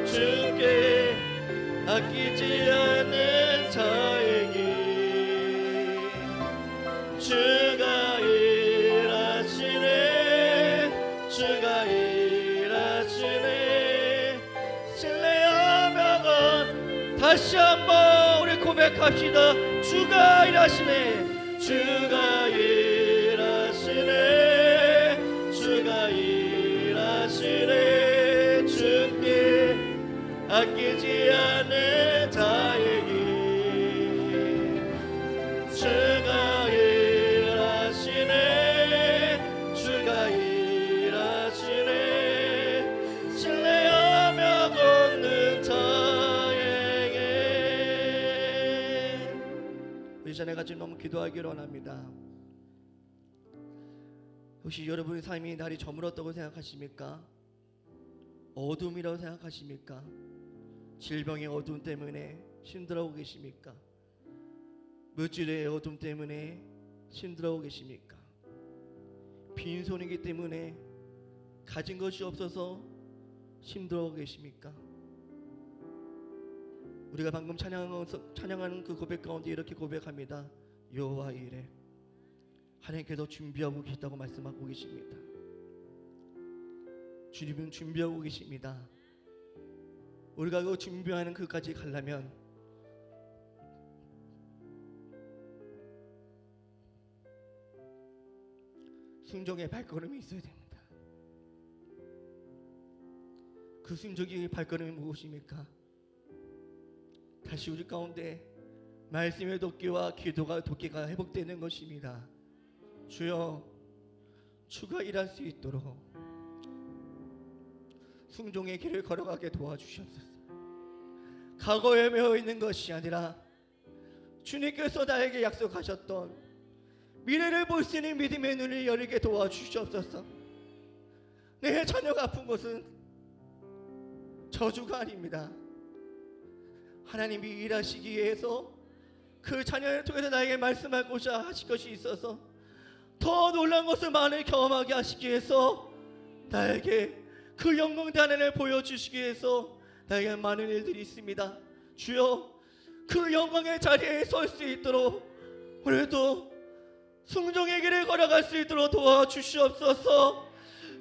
주께 아끼지 않는 자에게 주가 일하시네. 주가 일하시네. 신뢰하며 다시 한번 우리 고백합시다. 주가 일하시네. 주가 일하시네. 주가 일하시네. 주께 아끼지 않는 자에게 주가 일하시네. 주가 일하시네. 신뢰하며 걷는 자에게. 우리 자네 같이 너무 기도하기를 원합니다. 혹시 여러분의 삶이 날이 저물었다고 생각하십니까? 어둠이라고 생각하십니까? 질병의 어둠 때문에 힘들어하고 계십니까? 물질의 어둠 때문에 힘들어하고 계십니까? 빈손이기 때문에 가진 것이 없어서 힘들어하고 계십니까? 우리가 방금 찬양하는 그 고백 가운데 이렇게 고백합니다. 여호와 이래 하나님께서 준비하고 계시다고 말씀하고 계십니다. 주님은 준비하고 계십니다. 우리가 그 준비하는 그까지 가려면 순종의 발걸음이 있어야 됩니다. 그 순종의 발걸음이 무엇입니까? 다시 우리 가운데 말씀의 도끼와 도끼가 회복되는 것입니다. 주여, 주가 일할 수 있도록 순종의 길을 걸어가게 도와주시옵소서. 과거에 매여 있는 것이 아니라 주님께서 나에게 약속하셨던 미래를 볼 수 있는 믿음의 눈을 열게 도와주시옵소서. 내 자녀가 아픈 것은 저주가 아닙니다. 하나님이 일하시기 위해서 그 자녀를 통해서 나에게 말씀하고자 하실 것이 있어서 더 놀라운 것을 많이 경험하게 하시기 위해서 나에게 그 영광의 하나님을 보여주시기 위해서 나에게 많은 일들이 있습니다. 주여, 그 영광의 자리에 설 수 있도록 오늘도 순종의 길을 걸어갈 수 있도록 도와주시옵소서.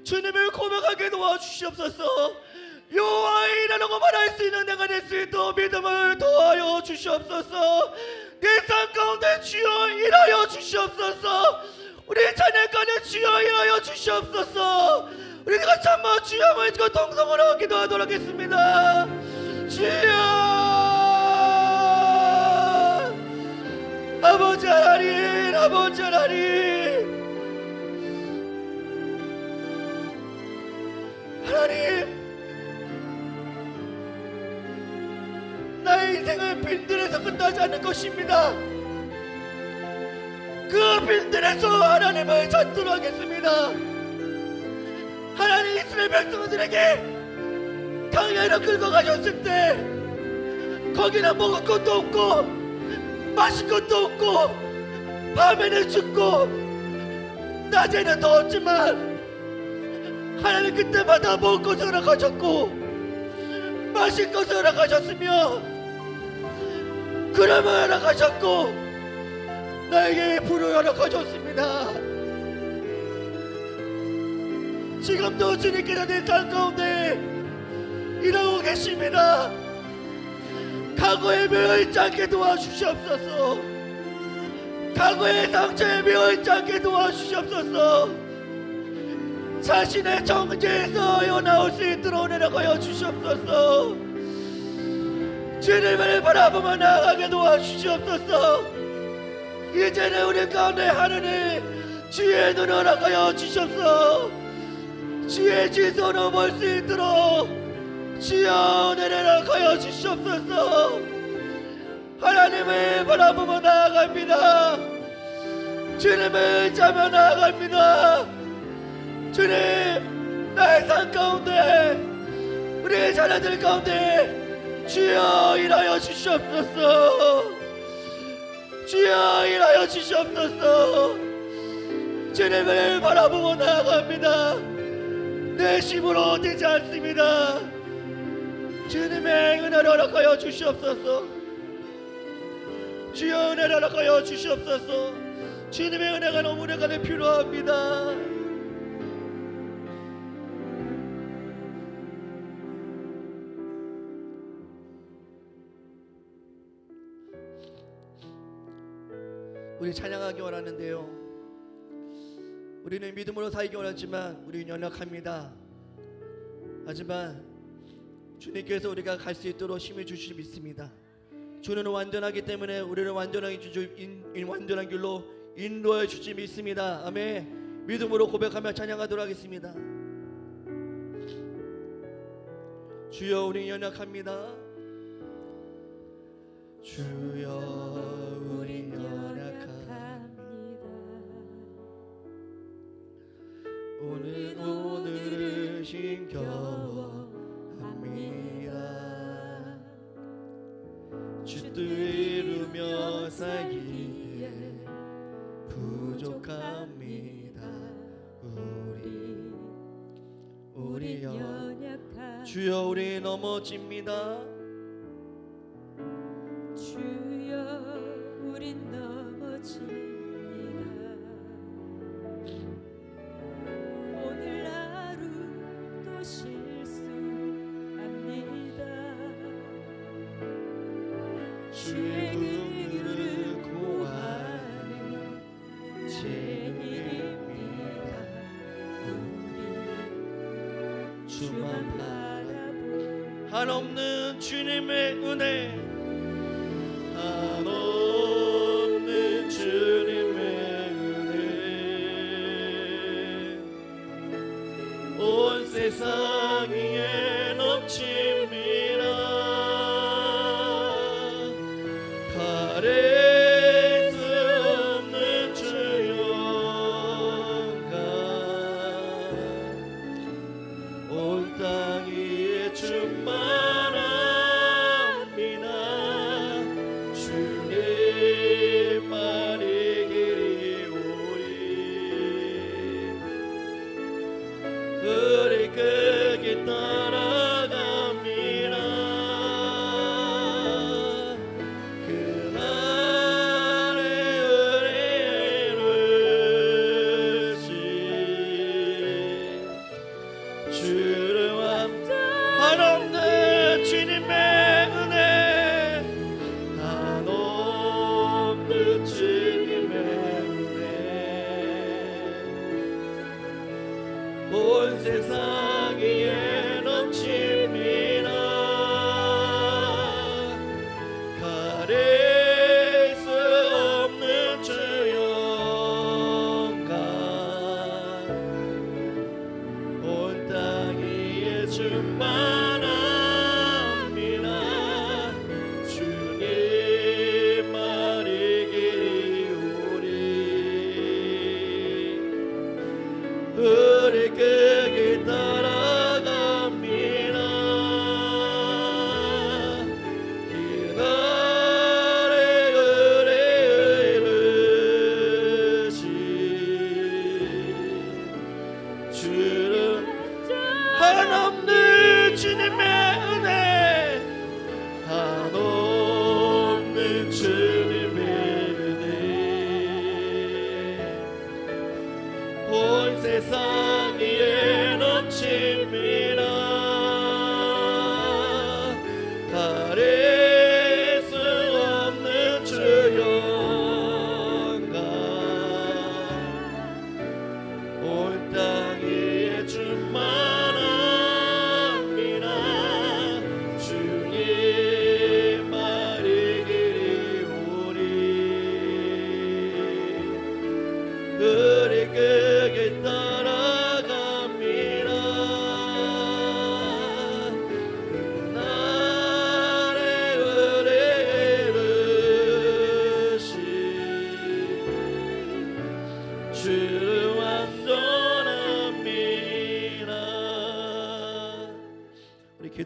주님을 고백하게 도와주시옵소서. 여호와이라고 말할 수 있는 내가 될 수 있도록 믿음을 도와여 주시옵소서. 내 삶 가운데 주여 일하여 주시옵소서. 우리 자녀까지 주여 일하여 주시옵소서. 우리가 참아 주여 모이고 동성으로 기도하도록 하겠습니다. 주여, 아버지 하나님, 아버지 하나님, 하나님, 나의 인생은 빈들에서 끝나지 않는 것입니다. 그 빈들에서 하나님을 찾도록 하겠습니다. 하나님, 이스라엘 백성들에게 강야로 끌고 가셨을 때 거기는 먹을 것도 없고 마실 것도 없고 밤에는 춥고 낮에는 더웠지만 하나님 그때마다 먹을 것을 허락하셨고 마실 것을 허락하셨으며 구름을 허락하셨고 나에게 불을 허락하셨습니다. 지금도 주님께서 내 삶 가운데 일하고 계십니다. 과거에 매여있지 않게 도와주시옵소서. 과거의 상처에 매여있지 않게 도와주시옵소서. 자신의 정죄에서 헤어나올 수 있도록 내려가여 주시옵소서. 주님을 바라보며 나아가게 도와주시옵소서. 이제는 우리 가운데 하느님 주의 눈을 허락하여 주시옵소서. 주의 지선을 볼 수 있도록 주여 은혜를 허락하여 주시옵소서. 하나님을 바라보며 나아갑니다. 주님을 잡아 나아갑니다. 주님, 나의 삶 가운데 우리 자녀들 가운데 주여 일하여 주시옵소서. 주여 일하여 주시옵소서. 주님을 바라보고 나아갑니다. 내 힘으로 되지 않습니다. 주님의 은혜를 허락하여 주시옵소서. 주여 은혜를 허락하여 주시옵소서. 주님의 은혜가 너무 내가 필요합니다. 우리 찬양하기 원하는데요, 우리는 믿음으로 살기 원하지만 우리는 연약합니다. 하지만 주님께서 우리가 갈 수 있도록 힘을 주시지 믿습니다. 주는 완전하기 때문에 우리를 완전한 길로 인도해 주지 믿습니다. 아멘. 믿음으로 고백하며 찬양하도록 하겠습니다. 주여, 우리 연약합니다. 주여, 우리 연약합니다. 오늘을 힘겨워합니다. 주 뜻 이루며 살기에 부족합니다. 우리 연약한 주여, 우리 넘어집니다. 주여, 우린 넘어집니다. 오늘 하루 또 실수합니다. 주의 긍휼을 구하는 죄인입니다. 우리 주만 바라보 한없는 주님의 은혜, 한없는 주님의 은혜, 온 세상 위에 넘칩니다. 가릴 수 없는 주 영광, 온 땅 위에 충만합니다. 주님 말이 길이 우리 끝이 따라갑니다. 그날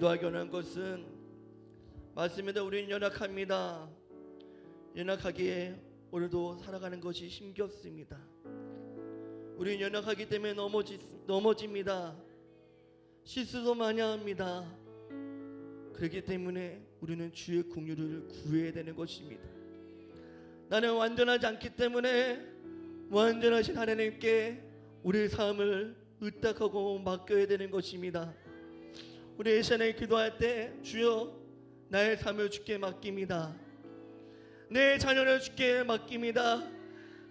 발견한 것은 맞습니다. 우리는 연약합니다. 연약하기에 오늘도 살아가는 것이 힘겹습니다. 우리는 연약하기 때문에 넘어집니다. 실수도 많이 합니다. 그렇기 때문에 우리는 주의 긍휼을 구해야 되는 것입니다. 나는 완전하지 않기 때문에 완전하신 하나님께 우리의 삶을 의탁하고 맡겨야 되는 것입니다. 우리 이 시간에 기도할 때 주여 나의 삶을 주께 맡깁니다. 내 자녀를 주께 맡깁니다.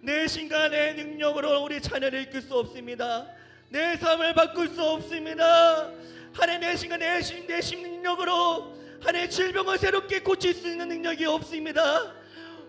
내 신과 내 능력으로 우리 자녀를 이끌 수 없습니다. 내 삶을 바꿀 수 없습니다. 하나님 내 신과 내 능력으로 하나님의 질병을 새롭게 고칠 수 있는 능력이 없습니다.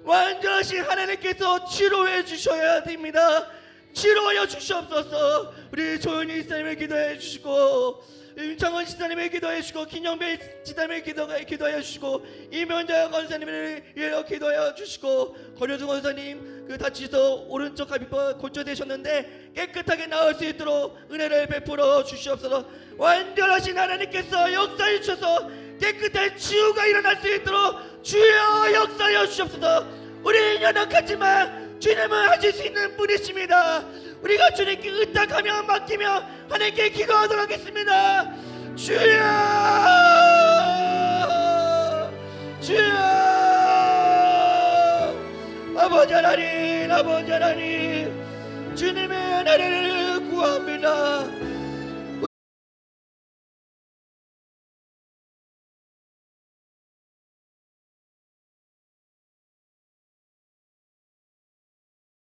완전하신 하나님께서 치료해 주셔야 됩니다. 치료하여 주시옵소서. 우리 조은희 지사님을 기도해 주시고 윤창원 지사님을 기도해 주시고 김영배 지사님을 기도해 주시고 이면자 권사님을 위하여 기도해 주시고 권효중 권사님 그 다치셔서 오른쪽 갑이뼈 골절되셨는데 깨끗하게 나을 수 있도록 은혜를 베풀어 주시옵소서. 완전하신 하나님께서 역사해 주셔서 깨끗한 치유가 일어날 수 있도록 주여 역사하여 주시옵소서. 우리 연약하지만 주님은 하실 수 있는 분이십니다. 우리가 주님께 의탁하며 맡기며 하나님께 기도하도록 하겠습니다. 주여 주여 아버지 하나님 주님의 은혜를 구합니다.